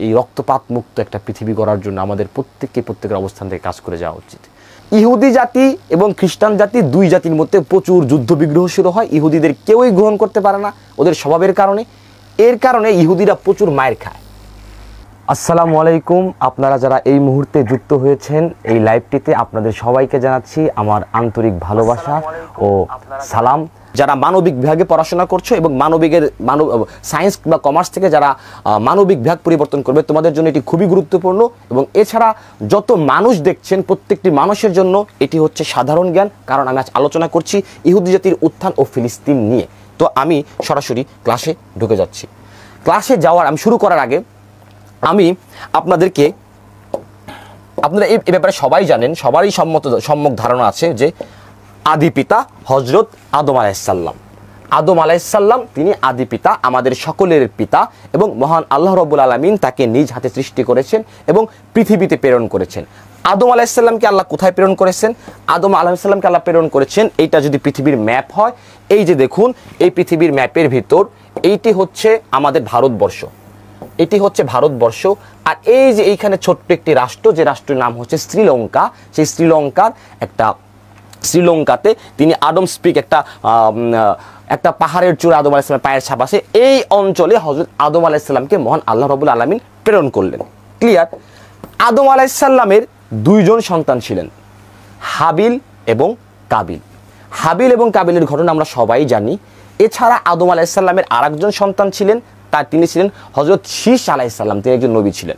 এই রক্তপাত মুক্ত একটা পৃথিবী গড়ার জন্য আমাদের প্রত্যেকের অবস্থান থেকে কাজ করে যাওয়া উচিত। ইহুদি জাতি এবং খ্রিস্টান জাতি, দুই জাতির মধ্যে প্রচুর যুদ্ধ বিগ্রহ শুরু হয়। ইহুদিদের কেউই গ্রহণ করতে পারে না ওদের স্বভাবের কারণে। এর কারণে ইহুদিরা প্রচুর মায়ের খায়। আসসালামু আলাইকুম। আপনারা যারা এই মুহূর্তে যুক্ত হয়েছেন এই লাইভটিতে, আপনাদের সবাইকে জানাচ্ছি আমার আন্তরিক ভালোবাসা ও সালাম। যারা মানবিক বিভাগে পড়াশোনা করছো এবং সায়েন্স বা কমার্স থেকে যারা মানবিক বিভাগ পরিবর্তন করবে, তোমাদের জন্য এটি খুবই গুরুত্বপূর্ণ। এবং এছাড়া যত মানুষ দেখছেন প্রত্যেকটি মানুষের জন্য এটি হচ্ছে সাধারণ জ্ঞান, কারণ আমি আজ আলোচনা করছি ইহুদি জাতির উত্থান ও ফিলিস্তিন নিয়ে। তো আমি সরাসরি ক্লাসে ঢুকে যাচ্ছি। ক্লাসে আমি শুরু করার আগে আমি আপনারা এই ব্যাপারে সবাই জানেন, সবারই সম্যক ধারণা আছে যে আদি পিতা হজরত আদম আলাইহিসসালাম। আদম আলাইহিসসালাম তিনি আদি পিতা, আমাদের সকলের পিতা, এবং মহান আল্লাহ রাব্বুল আলামিন তাকে নিজ হাতে সৃষ্টি করেছেন এবং পৃথিবীতে প্রেরণ করেছেন। আদম আলাইহিসসালামকে আল্লাহ কোথায় প্রেরণ করেছেন? আদম আলাইহিসসালামকে আল্লাহ প্রেরণ করেছেন, এইটা যদি পৃথিবীর ম্যাপ হয়, এই যে দেখুন এই পৃথিবীর ম্যাপের ভিতর এইটি হচ্ছে আমাদের ভারতবর্ষ, এটি হচ্ছে ভারতবর্ষ। আর এই যে এইখানে ছোট্ট একটি রাষ্ট্র, যে রাষ্ট্রের নাম হচ্ছে শ্রীলঙ্কা, সেই শ্রীলঙ্কাতে তিনি আদম স্পিক একটা পাহাড়ের চূড়া আদম আলাইহিসসালামের পায়ের ছাপ আছে, এই অঞ্চলে হযরত আদম আলাইহিসসালামকে মহান আল্লাহ রাব্বুল আলামিন প্রেরণ করলেন। ক্লিয়ার? আদম আলাইহিসসালামের দুইজন সন্তান ছিলেন, হাবিল এবং কাবিল। হাবিল এবং কাবিলের ঘটনা আমরা সবাই জানি। এছাড়া আদম আলাইহিসসালামের আরেকজন সন্তান ছিলেন, তিনি ছিলেন হযরত শীস আলাইহিসসালাম, তিনি একজন নবী ছিলেন।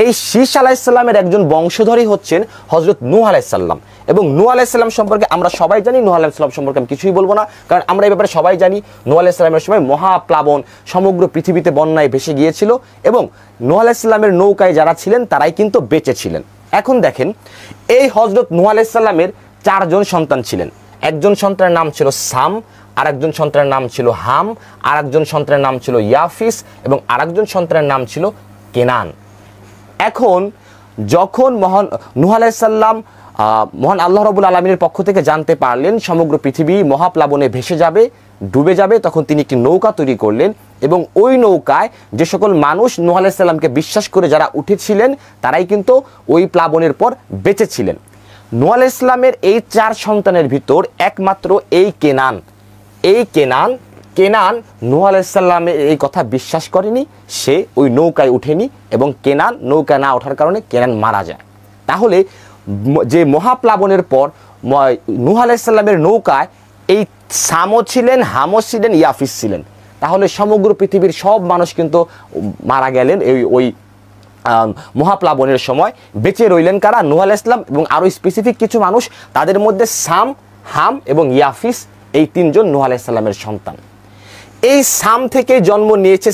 এই শীস আলাইহিসসালামের একজন বংশধরই হচ্ছেন হযরত নূহ আলাইহিসসালাম। এবং নূহ আলাইহিসসালাম সম্পর্কে আমরা সবাই জানি। নূহ আলাইহিসসালাম সম্পর্কে আমি কিছুই বলবো না, কারণ আমরা এই ব্যাপারে সবাই জানি। নূহ আলাইহিসসালামের সময় মহাপ্লাবন, সমগ্র পৃথিবীতে বন্যায় ভেসে গিয়েছিল এবং নূহ আলাইহিসসালামের নৌকায় যারা ছিলেন তারাই কিন্তু বেঁচে ছিলেন। এখন দেখেন, এই হযরত নূহ আলাইহিসসালামের চারজন সন্তান ছিলেন। একজন সন্তানের নাম ছিল সাম, আরেকজন সন্তানের নাম ছিল হাম, আরেকজন সন্তানের নাম ছিল ইয়াফিস, এবং আরেকজন সন্তানের নাম ছিল কেনান। এখন যখন নূহ আলাইহিসসালাম মহান আল্লাহ রাব্বুল আলামিনের পক্ষ থেকে জানতে পারলেন সমগ্র পৃথিবী মহাপ্লাবনে ভেসে যাবে, ডুবে যাবে, তখন তিনি একটি নৌকা তৈরি করলেন এবং ওই নৌকায় যে সকল মানুষ নূহ আলাইহিসসালামকে বিশ্বাস করে যারা উঠেছিলেন তারাই কিন্তু ওই প্লাবনের পর বেঁচে ছিলেন। নূহ আলাইহিসসালামের এই চার সন্তানের ভিতর একমাত্র এই কেনান নূহ আলাইহিসসালামের এই কথা বিশ্বাস করেনি, সে ওই নৌকায় উঠেনি এবং নৌকায় না ওঠার কারণে কেনান মারা যায়। তাহলে যে মহাপ্লাবনের পর নূহ আলাইহিসসালামের নৌকায় এই সামও ছিলেন, হামও ছিলেন, ইয়াফিস ছিলেন। তাহলে সমগ্র পৃথিবীর সব মানুষ কিন্তু মারা গেলেন ওই মহাপ্লাবনের সময়। বেঁচে রইলেন কারা? নূহ আলাইহিসসালাম এবং আরও স্পেসিফিক কিছু মানুষ, তাদের মধ্যে সাম, হাম এবং ইয়াফিস, এই তিনজন নূহ আলাইহিসসালামের সন্তান। এই সাম থেকে জন্ম নিয়েছে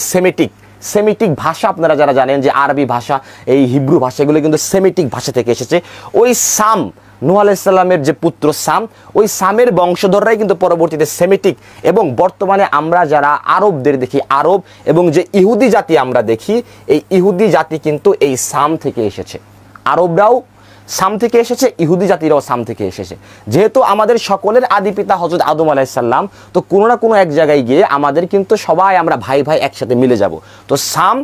সেমিটিক ভাষা। আপনারা যারা জানেন যে আরবি ভাষা, এই হিব্রু ভাষা, এগুলো কিন্তু সেমিটিক ভাষা থেকে এসেছে। ওই সাম, নূহ আলাইহিসসালামের যে পুত্র সাম, ওই সামের বংশধররাই কিন্তু পরবর্তীতে সেমিটিক। এবং বর্তমানে আমরা যারা আরবদের দেখি, আরব এবং যে ইহুদি জাতি আমরা দেখি, এই ইহুদি জাতি কিন্তু এই সাম থেকে এসেছে। আরবরাও সাম থেকে এসেছে, ইহুদি জাতিরাও সাম থেকে এসেছে। যেহেতু আমাদের সকলের আদি পিতা হযরত আদম আলাইহিসসালাম, তো কোনো না কোনো এক জায়গায় গিয়ে আমাদের কিন্তু সবাই আমরা ভাই একসাথে মিলে যাব। তো সাম,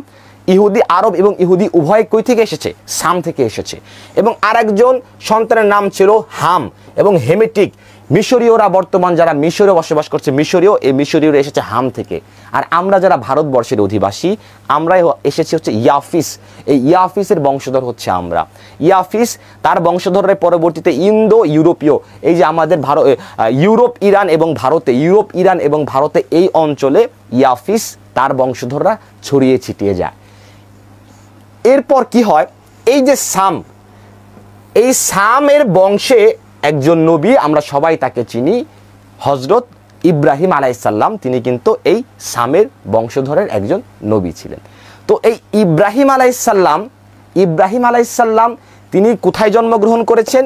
ইহুদি, আরব এবং ইহুদি উভয় কই থেকে এসেছে? সাম থেকে এসেছে। এবং আরেকজন সন্তানের নাম ছিল হাম এবং হেমেটিক। মিশরীয়রা, বর্তমান যারা মিশরে বসবাস করছে এই মিশরীয়রা এসেছে হাম থেকে। আর আমরা যারা ভারতবর্ষের অধিবাসী, আমরাই এসেছি হচ্ছে ইয়াফিস। এই ইয়াফিসের বংশধর হচ্ছে আমরা। ইয়াফিস তার বংশধররা পরবর্তীতে ইন্দো ইউরোপীয়, এই যে আমাদের ইউরোপ ইরান এবং ভারতে এই অঞ্চলে ইয়াফিস তার বংশধররা ছড়িয়ে ছিটিয়ে যায়। এরপর কি হয়? এই যে এই সামের বংশে একজন নবী, আমরা সবাই তাকে চিনি, হযরত ইব্রাহিম আলাইহিসসালাম। তিনি কিন্তু এই সামের বংশধরের একজন নবী ছিলেন। তো এই ইব্রাহিম আলাইহিসসালাম তিনি কোথায় জন্মগ্রহণ করেছেন?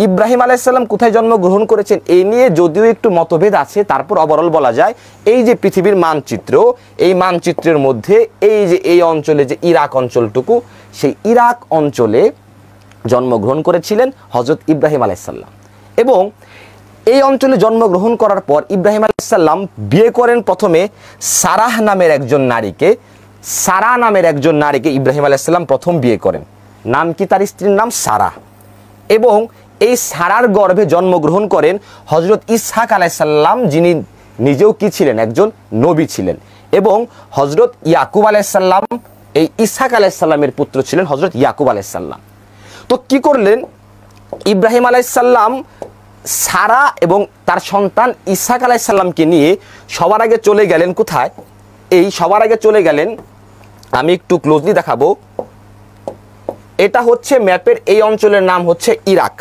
ইব্রাহিম আলাইহিসসালাম কোথায় জন্মগ্রহণ করেছেন এই নিয়ে যদিও একটু মতভেদ আছে, তারপর ওভারঅল বলা যায় এই যে পৃথিবীর মানচিত্র, এই মানচিত্রের মধ্যে এই যে এই অঞ্চলে যে ইরাক অঞ্চলটুকু, সেই ইরাক অঞ্চলে জন্মগ্রহণ করেছিলেন হযরত ইব্রাহিম আলাইহিসসালাম। এবং এই অঞ্চলে জন্মগ্রহণ করার পর ইব্রাহিম আলাইহিসসালাম বিয়ে করেন প্রথমে সারাহ নামের একজন নারীকে। সারা নামের একজন নারীকে ইব্রাহিম আলাইহিস সালাম প্রথম বিয়ে করেন। নাম কি? তার স্ত্রীর নাম সারা। এবং এই সারার গর্ভে জন্মগ্রহণ করেন হযরত ইসহাক আলাইহিস সালাম, যিনি নিজেও কি ছিলেন? একজন নবী ছিলেন। এবং হযরত ইয়াকুব আলাইহিস সালাম, এই ইসহাক আলাইহিস সালামের পুত্র ছিলেন হযরত ইয়াকুব আলাইহিস সালাম। তো কি করলেন ইব্রাহিম আলাইহিস সালাম? সারা এবং তার সন্তান ইসহাক আলাইহিস সালামকে নিয়ে সবার আগে চলে গেলেন কোথায়? এই সবার আগে চলে গেলেন, আমি একটু ক্লোজলি দেখাবো, এটা হচ্ছে ম্যাপের এই অঞ্চলের নাম হচ্ছে ইরাক।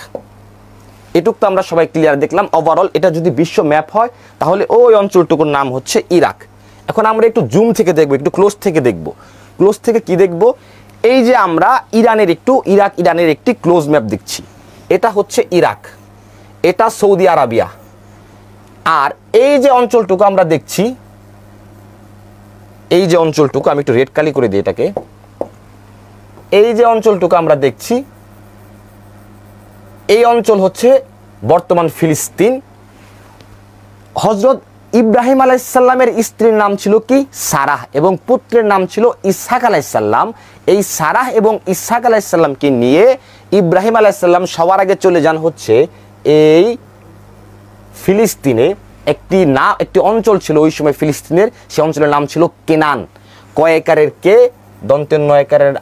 এটুক তো আমরা সবাই ক্লিয়ার দেখলাম। ওভারঅল এটা যদি বিশ্ব ম্যাপ হয় তাহলে ওই অঞ্চলটুকুর নাম হচ্ছে ইরাক। এখন আমরা একটু জুম থেকে দেখব, একটু ক্লোজ থেকে দেখব। ক্লোজ থেকে কি দেখব? এই যে আমরা ইরানের একটি ক্লোজ ম্যাপ দেখছি। এটা হচ্ছে ইরাক, এটা সৌদি আরবিয়া। আর এই যে অঞ্চলটুকু আমরা দেখছি, এই যে অঞ্চলটুকু, আমি একটু রেড কালি করে দিই এটাকে, এই যে অঞ্চলটুকু আমরা দেখছি, এই অঞ্চল হচ্ছে বর্তমান ফিলিস্তিন। হযরত ইব্রাহিম আলাইহিস সালামের স্ত্রীর নাম ছিল কি? সারাহ, এবং পুত্রের নাম ছিল ইসহাক আলাইহিস সালাম। এই সারাহ এবং ইসহাক আলাইহিস সালামকে নিয়ে ইব্রাহিম আলাইহিস সালাম সবার আগে চলে যান হচ্ছে এই ফিলিস্তিনে। একটি অঞ্চল ছিল ওই সময় ফিলিস্তিনের, সেই অঞ্চলের নাম ছিল কেনান। কয়েকারের কে, দন্তের নয়কারের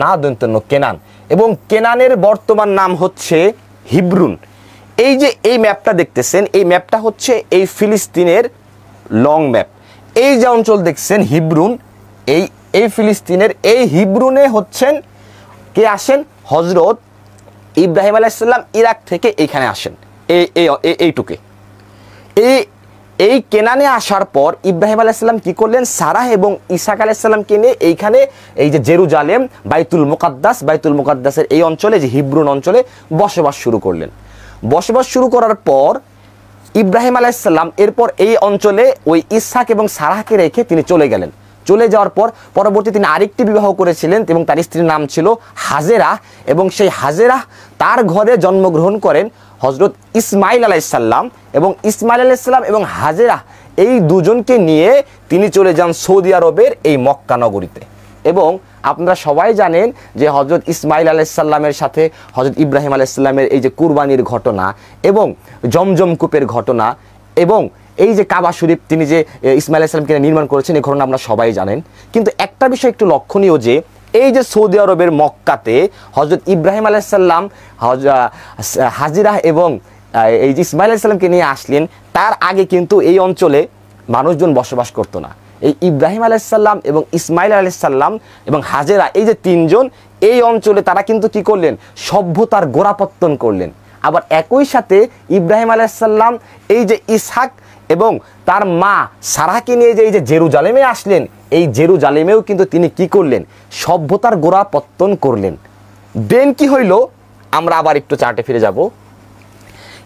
না, দন্তের ন, কেনান। এবং কেনানের বর্তমান নাম হচ্ছে হিব্রুন। এই যে এই ম্যাপটা দেখতেছেন, এই ম্যাপটা হচ্ছে এই ফিলিস্তিনের লং ম্যাপ। এই যে অঞ্চল দেখছেন হিব্রুন, এই ফিলিস্তিনের এই হিব্রুনে হচ্ছেন কে আসেন? হযরত ইব্রাহিম আলাইহিস সালাম ইরাক থেকে এইখানে আসেন, এইটুকে। এই কেনানে আসার পর ইব্রাহিম আলাইহিস সালাম কি করলেন? সারাহ এবং ইসহাক আলাইহিস সালামকে নিয়ে এইখানে এই যে জেরুজালেম, বাইতুল মুকাদ্দাসের এই অঞ্চলে, যে হিব্রুন অঞ্চলে বসবাস শুরু করলেন। বসবাস শুরু করার পর ইব্রাহিম আলাইহিস সালাম এরপর এই অঞ্চলে ওই ইসহাক এবং সারাহকে রেখে তিনি চলে গেলেন। চলে যাওয়ার পর পরবর্তী তিনি আরেকটি বিবাহ করেছিলেন এবং তার স্ত্রীর নাম ছিল হাজেরা। এবং সেই হাজেরা তার ঘরে জন্মগ্রহণ করেন হযরত ইসমাইল আলাইহিস সালাম। এবং ইসমাইল আলাইহিস সালাম এবং হাজেরা এই দুজনকে নিয়ে তিনি চলে যান সৌদি আরবের এই মক্কা নগরীতে। এবং আপনারা সবাই জানেন যে হযরত ইসমাইল আলাইহিস সালামের সাথে হযরত ইব্রাহিম আলাইহিস সালামের এই যে কুরবানির ঘটনা এবং জমজম কূপের ঘটনা এবং এই যে কাবা শরীফ তিনি যে ইসমাইল আলাইহিস সালামকে নির্মাণ করেছেন, এই ঘটনা আমরা সবাই জানেন। কিন্তু একটা বিষয় একটু লক্ষণীয়, যে এই যে সৌদি আরবের মক্কাতে হযরত ইব্রাহিম আলাইহিস সালাম হাজিরা এবং এই যে ইসমাইল আলাইহিস সালামকে নিয়ে আসলেন, তার আগে কিন্তু এই অঞ্চলে মানুষজন বসবাস করতো না। এই ইব্রাহিম আলাইহিস সালাম এবং ইসমাইল আলাইহিস সালাম এবং হাজেরা, এই যে তিনজন এই অঞ্চলে তারা কিন্তু কি করলেন? সভ্যতার গোড়াপত্তন করলেন। আবার একই সাথে ইব্রাহিম আলাইহিস সালাম এই যে ইসহাক এবং তার মা সারাহকে নিয়ে যে এই যে জেরুজালেমে আসলেন, এই জেরুজালেমেও কিন্তু তিনি কি করলেন? সভ্যতার গোড়াপত্তন করলেন। দেন কি হইল? আমরা আবার একটু চার্টে ফিরে যাব।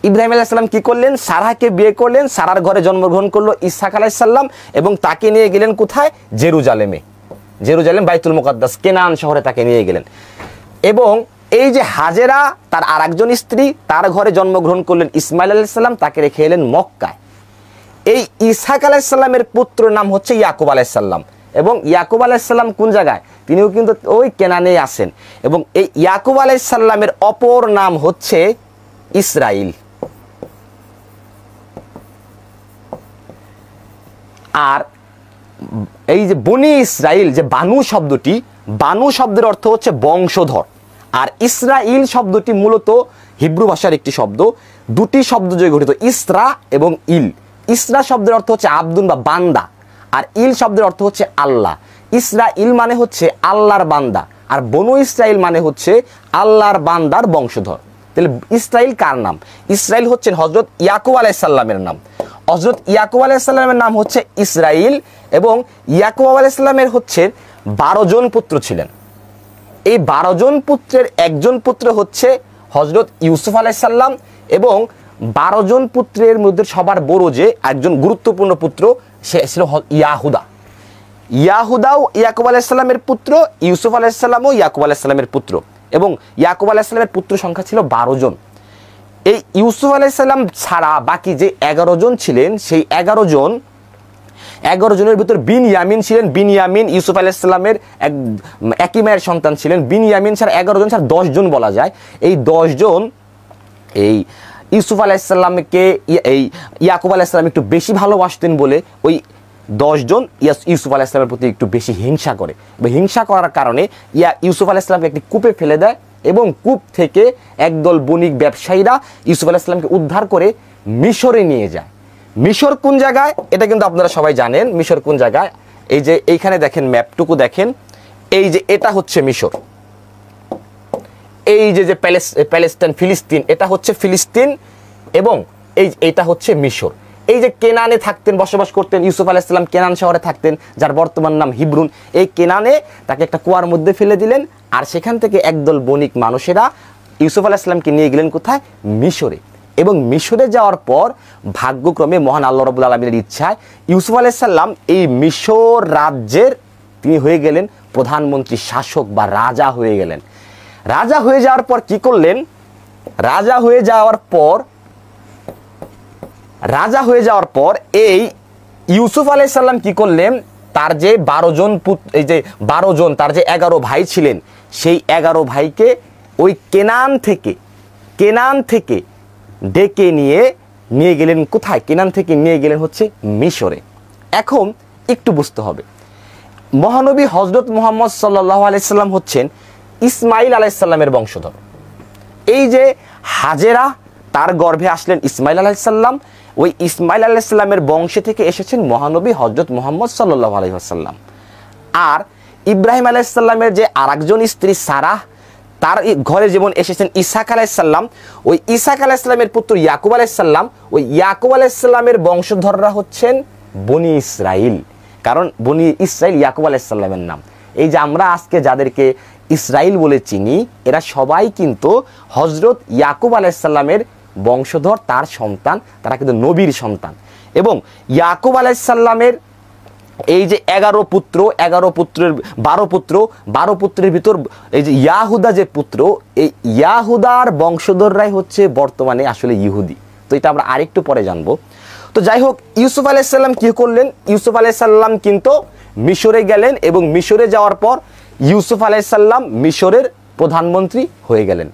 ইব্রাহিম আলাইহিস সালাম কি করলেন? সারাহকে বিয়ে করলেন, সারার ঘরে জন্মগ্রহণ করলো ইসহাক আলাইহিস সালাম এবং তাকে নিয়ে গেলেন কোথায়? জেরুজালেমে। জেরুজালেম, বাইতুল মুকাদ্দাস, কেনান শহরে তাকে নিয়ে গেলেন। এবং এই যে হাজেরা তার আরেকজন স্ত্রী, তার ঘরে জন্মগ্রহণ করলেন ইসমাইল আলাইহিস সালাম, তাকে রেখে এলেন মক্কায়। এই ইসহাক আলাইহিস সালামের পুত্র নাম হচ্ছে ইয়াকুব আলাইহিস সালাম। এবং ইয়াকুব আলাইহিস সালাম কোন জায়গায়? তিনিও কিন্তু ওই কেনানেই আসেন। এবং এই ইয়াকুব আলাইহিস সালামের অপর নাম হচ্ছে ইসরাইল। আর এই যে বনি ইসরাইল, যে বানু শব্দটি, বানু শব্দের অর্থ হচ্ছে বংশধর। আর ইসরাইল শব্দটি মূলত হিব্রু ভাষার একটি শব্দ, দুটি শব্দ জয়ে গঠিত, ইসরা এবং ইল। ইসরা শব্দের অর্থ হচ্ছে আব্দুন বা বান্দা, আর ইল শব্দের অর্থ হচ্ছে আল্লাহ। ইসরাইল মানে হচ্ছে আল্লাহর বান্দা, আর বনু ইসরাইল মানে হচ্ছে আল্লাহর বান্দার বংশধর। তাহলে ইসরাইল কার নাম? ইসরাইল হচ্ছেন হযরত ইয়াকুব আলাইহিস সালামের নাম। হযরত ইয়াকুব আলাইহিস সালামের নাম হচ্ছে ইসরাইল। এবং ইয়াকুব আলাইহিস সালামের হচ্ছে 12 জন পুত্র ছিলেন। এই 12 জন পুত্রের একজন পুত্র হচ্ছে হযরত ইউসুফ আলাইহিস সালাম। এবং 12 জন পুত্রের মধ্যে সবার বড় যে একজন গুরুত্বপূর্ণ পুত্র, সে ছিল ইয়াহুদা। ইয়াহুদাও ইয়াকুব আলাইহিস সালামের পুত্র, ইউসুফ আলাইহিস সালামও ইয়াকুব আলাইহিস সালামের পুত্র। এবং ইয়াকুব আলাইহিস সালামের পুত্র সংখ্যা ছিল 12 জন। এই ইউসুফ আলাইহিস সালাম ছাড়া বাকি যে 11 জন ছিলেন, সেই 11 জন 11 জনের ভিতর বিনয়ামিন ছিলেন। বিনয়ামিন ইউসুফ আলাইহিস সালামের একই মায়ের সন্তান ছিলেন। বিনয়ামিন ছাড়া 11 জন ছাড়া 10 জন বলা যায়। এই 10 জন এই ইউসুফ আলাইহিস সালামকে এই ইয়াকুব আলাইহিস সালাম একটু বেশি ভালোবাসতেন বলে ওই 10 জন ইউসুফ আলাইহিস সালামের প্রতি একটু বেশি হিংসা করে। হিংসা করার কারণে ইউসুফ আলাইহিস সালামকে একটি কূপে ফেলে দেয় এবং কূপ থেকে একদল বণিক ব্যবসায়ীরা ইউসুফ আলাইহিস সালামকে উদ্ধার করে মিশরে নিয়ে যায়। মিশর কোন জায়গায় এটা কিন্তু আপনারা সবাই জানেন। মিশর কোন জায়গায়, এই যে এইখানে দেখেন, ম্যাপটুকু দেখেন, এই যে এটা হচ্ছে মিশর। এই যে প্যালেস্টাইন ফিলিস্তিন, এটা হচ্ছে ফিলিস্তিন এবং এইটা হচ্ছে মিশর। এই যে কেনানে থাকতেন, বসবাস করতেন ইউসুফ আলাইহিস সালাম, কেনান শহরে থাকতেন, যার বর্তমান নাম হিব্রুন। এই কেনানে তাকে একটা কুয়ার মধ্যে ফেলে দিলেন, আর সেখান থেকে একদল বণিক মানুষেরা ইউসুফ আলাইহিস সালামকে নিয়ে গেলেন কোথায়? মিশরে। এবং মিশরে যাওয়ার পর ভাগ্যক্রমে মহান আল্লাহ রাব্বুল আলামিনের ইচ্ছায় ইউসুফ আলাইহিস সালাম এই মিশর রাজ্যের তিনি হয়ে গেলেন প্রধানমন্ত্রী, শাসক বা রাজা হয়ে গেলেন। রাজা হয়ে যাওয়ার পর কি করলেন? রাজা হয়ে যাওয়ার পর এই ইউসুফ আলাইহিস সালাম কি করলেন? তার যে 12 জন পুত্র, এই যে 12 জন, তার যে 11 ভাই ছিলেন, সেই 11 ভাইকে ওই কেনান থেকে ডেকে নিয়ে গেলেন কোথায়? কেনান থেকে নিয়ে গেলেন হচ্ছে মিশরে। এখন একটু বুঝতে হবে, মহানবী হযরত মুহাম্মদ সাল্লাল্লাহু আলাইহি সাল্লাম হচ্ছেন ইসমাইল আলাইহিস সালামের বংশধর। এই যে হাজেরা, তার গর্ভে আসলেন ইসমাইল আলাইহিস সালাম। ওই ইসমাইল আলাইহিস সালামের বংশে থেকে এসেছেন মহানবী হযরত মুহাম্মদ সাল্লাল্লাহু আলাইহি ওয়াসাল্লাম। আর ইব্রাহিম আলাইহিস সালামের যে আরেকজন স্ত্রী সারাহ, তার ঘরে যেমন এসেছেন ইসহাক আলাইহিস সালাম, ওই ইসহাক আলাইহিস সালামের পুত্র ইয়াকুব আলাইহিস সালাম, ওই ইয়াকুব আলাইহিস সালামের বংশধররা হচ্ছেন বনি ইসরাইল। কারণ বনি ইসরাইল ইয়াকুব আলাইহিস সালামের নাম। এই যে আমরা আজকে যাদেরকে ইসরাইল বলে চিনি, এরা সবাই কিন্তু হযরত ইয়াকুব আলাইহিস সালামের বংশধর, তার সন্তান, তারা কিন্তু নবীর সন্তান। এবং ইয়াকুব আলাইহিস সালামের এই যে 11 পুত্রের 12 পুত্রের ভিতর এই যে ইয়াহুদা যে পুত্র, এই ইয়াহুদার বংশধররাই হচ্ছে বর্তমানে আসলে ইহুদি। তো এটা আমরা আরেকটু পরে জানবো। তো যাই হোক, ইউসুফ আলাইহিস সালাম কি করলেন? ইউসুফ আলাইহিস সালাম কিন্তু মিশরে গেলেন এবং মিশরে যাওয়ার পর ইউসুফ আলাইহিস সালাম মিশরের প্রধানমন্ত্রী হয়ে গেলেন।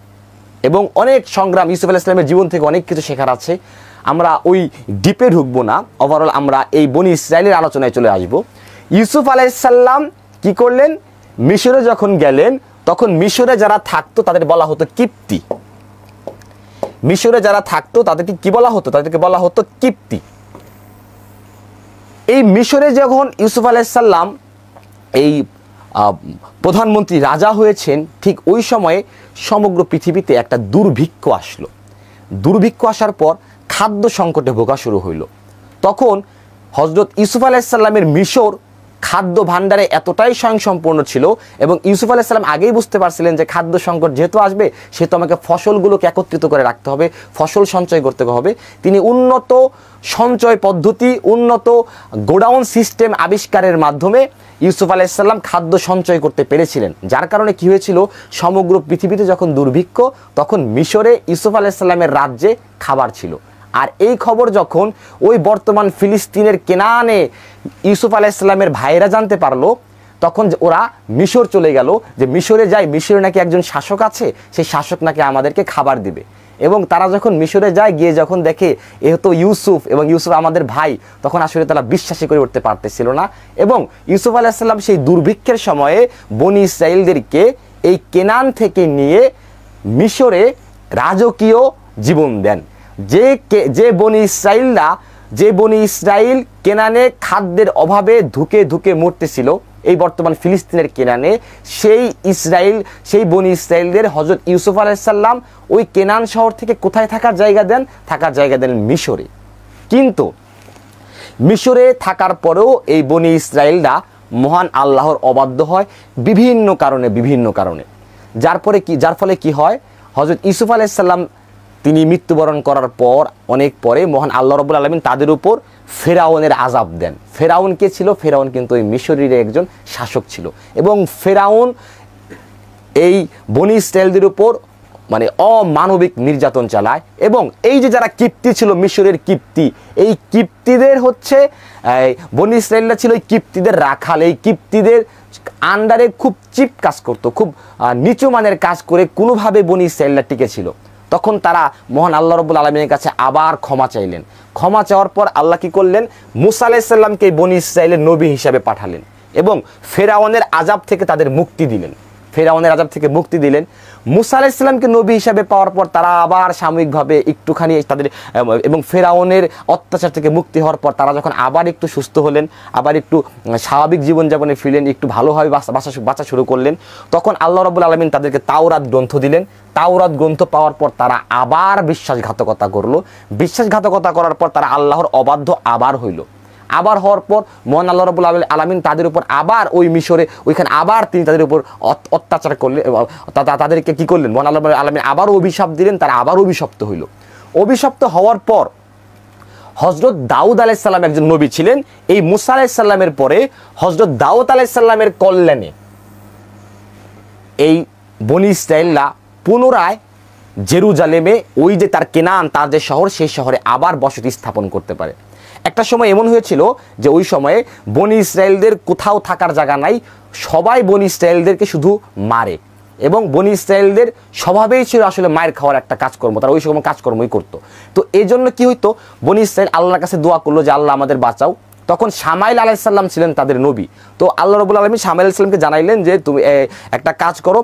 এবং অনেক সংগ্রাম, ইউসুফ আলাইহিস সালামের জীবন থেকে অনেক কিছু শেখার আছে। আমরা ওই ডিপে ঢুকবো না, ওভারঅল আমরা এই বনি ইসরাইলের আলোচনায় চলে আসব। ইউসুফ আলাইহিস সালাম কি করলেন? মিশরে যখন গেলেন, তখন মিশরে যারা থাকতো তাদের বলা হতো কিপ্তি। মিশরে যারা থাকতো তাদেরকে কি বলা হতো? তাদেরকে বলা হতো কিপ্তি। এই মিশরে যখন ইউসুফ আলাইহিস সালাম এই প্রধানমন্ত্রী রাজা হয়েছেন, ঠিক ওই সময়ে সমগ্র পৃথিবীতে একটা দুর্ভিক্ষ আসলো। দুর্ভিক্ষ আসার পর খাদ্য সংকটে ভোগা শুরু হইল। তখন হযরত ইউসুফ আলাইহিস সালামের মিশর খাদ্য ভাণ্ডারে এতটাই স্বয়ংসম্পূর্ণ ছিল এবং ইউসুফ আলাইহিস সালাম আগেই বুঝতে পারছিলেন যে খাদ্য সংকট যেহেতু আসবে, সেহেতু আমাকে ফসলগুলোকে একত্রিত করে রাখতে হবে, ফসল সঞ্চয় করতে হবে। তিনি উন্নত সঞ্চয় পদ্ধতি, উন্নত গোডাউন সিস্টেম আবিষ্কারের মাধ্যমে ইউসুফ আলাইহিস সালাম খাদ্য সঞ্চয় করতে পেরেছিলেন। যার কারণে কি হয়েছিল? সমগ্র পৃথিবীতে যখন দুর্ভিক্ষ, তখন মিশরে ইউসুফ আলাইহিস সালামের রাজ্যে খাবার ছিল। আর এই খবর যখন ওই বর্তমান ফিলিস্তিনের কেনানে ইউসুফ আলাইহিস সালামের ভাইরা জানতে পারলো, তখন ওরা মিশর চলে গেল যে মিশরে যাই, মিশরে নাকি একজন শাসক আছে, সেই শাসক নাকি আমাদেরকে খাবার দিবে। এবং তারা যখন মিশরে যায়, গিয়ে যখন দেখে এ তো ইউসুফ এবং ইউসুফ আমাদের ভাই, তখন আসলে তারা বিশ্বাসই করে উঠতে পারতেছিল না। এবং ইউসুফ আলাইহিস সালাম সেই দুর্ভিক্ষের সময়ে বনি ইসরাইলদেরকে এই কেনান থেকে নিয়ে মিশরে রাজকীয় জীবন দেন। যে বনি ইসরাইল কেনানে খাদ্যের অভাবে ধুকে ধুকে মরতেছিল, এই বর্তমান ফিলিস্তিনের কেনানে, সেই বনি ইসরাইলদের হযরত ইউসুফ আলাইহিস সালাম ওই কেনান শহর থেকে কোথায় থাকার জায়গা দেন? থাকার জায়গা দেন মিশরে। কিন্তু মিশরে থাকার পরেও এই বনি ইসরাইলরা মহান আল্লাহর অবাধ্য হয় বিভিন্ন কারণে। যার ফলে কি হয়? হযরত ইউসুফ আলাইহিস সালাম তিনি মৃত্যুবরণ করার পর অনেক পরে মহান আল্লাহ রাব্বুল আলামিন তাদের উপর ফেরাউনের আযাব দেন। ফেরাউন কে ছিল? ফেরাউন কিন্তু ওই মিশরের একজন শাসক ছিল। এবং ফেরাউন এই বনি ইসরাইলদের উপর মানে অমানবিক নির্যাতন চালায়। এবং এই যে যারা কিপ্তি ছিল, মিশরের কিপ্তি, এই কিপ্তিদের হচ্ছে বনি ইসরাইলরা ছিল এই কিপ্তিদের রাখাল। এই কিপ্তিদের আন্ডারে খুব চিপ কাজ করতো, খুব নিচু মানের কাজ করে কোনোভাবে বনি ইসরাইলরা টিকে ছিল। তখন তারা মহান আল্লাহ রাব্বুল আলামিনের কাছে আবার ক্ষমা চাইলেন। ক্ষমা চাওয়ার পর আল্লাহ কি করলেন, মূসা আলাইহিস সালামকে বনি ইসরাইলের নবী হিসাবে পাঠালেন এবং ফেরাউনের আযাব থেকে তাদের মুক্তি দিলেন। ফেরাউনের আযাব থেকে মুক্তি দিলেন। মূসা আলাইহিস সালামকে নবী হিসাবে পাওয়ার পর তারা আবার সাময়িকভাবে একটুখানি তাদের এবং ফেরাউনের অত্যাচার থেকে মুক্তি হওয়ার পর তারা যখন আবার একটু সুস্থ হলেন, আবার একটু স্বাভাবিক জীবনযাপনে ফিরলেন, একটু ভালোভাবে বাঁচা শুরু করলেন, তখন আল্লাহ রাব্বুল আলামিন তাদেরকে তাওরাত গ্রন্থ দিলেন। তাওরাত গ্রন্থ পাওয়ার পর তারা আবার বিশ্বাসঘাতকতা করলো। বিশ্বাসঘাতকতা করার পর তারা আল্লাহর অবাধ্য আবার হইল। আবার হওয়ার পর মহান আল্লাহ রাব্বুল আলামিন তাদের উপর আবার ওই মিশরে ওইখানে আবার তিনি তাদের উপর অত্যাচার করলেন। তাদেরকে কি করলেন, মহান আল্লাহ রাব্বুল আলামিন আবার অভিশাপ দিলেন, তারা আবার অভিশপ্ত হইল। অভিশপ্ত হওয়ার পর হযরত দাউদ আলাইহিস সালাম একজন নবী ছিলেন। এই মূসা আলাইহিস সালামের পরে হযরত দাউদ আলাইহিস সালামের কল্যাণে এই বনি ইসরাইলরা পুনরায় জেরুজালেমে, ওই যে তার কেনান, তার যে শহর, সেই শহরে আবার বসতি স্থাপন করতে পারে। একটা সময় এমন হয়েছিল যে ওই সময়ে বনি ইসরায়েলদের কোথাও থাকার জায়গা নাই, সবাই বনি ইসরায়েলদেরকে শুধু মারে এবং বনি ইসরায়েলদের স্বভাবেই ছিল আসলে মায়ের খাওয়ার একটা কাজকর্ম, তারা ওই সময় কাজকর্মই করতো। তো এই জন্য কি হইতো, বনি ইসরায়েল আল্লাহর কাছে দোয়া করলো যে আল্লাহ আমাদের বাঁচাও। তখন শামাইল আলাইহিস সালাম ছিলেন তাদের নবী। তো আল্লাহ রাব্বুল আলামিন শামাইল আলাইহিস সালামকে জানাইলেন যে তুমি একটা কাজ করো,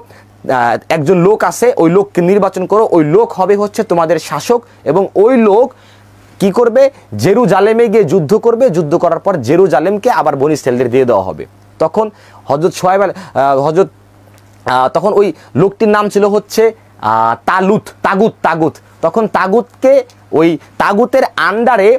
একজন লোক আছে, ওই লোককে নির্বাচন করো, ওই লোক হবে হচ্ছে তোমাদের শাসক এবং ওই লোক কি করবে, জেরুজালেমে গিয়ে যুদ্ধ করবে, যুদ্ধ করার পর জেরুজালেমকে আবার বনি ইসরায়েলদের দিয়ে দেওয়া হবে। তখন হযরত শুআয়ব তখন ওই লোকটির নাম ছিল হচ্ছে তাগুত। তখন তাগুতকে, ওই তাগুতের আন্ডারে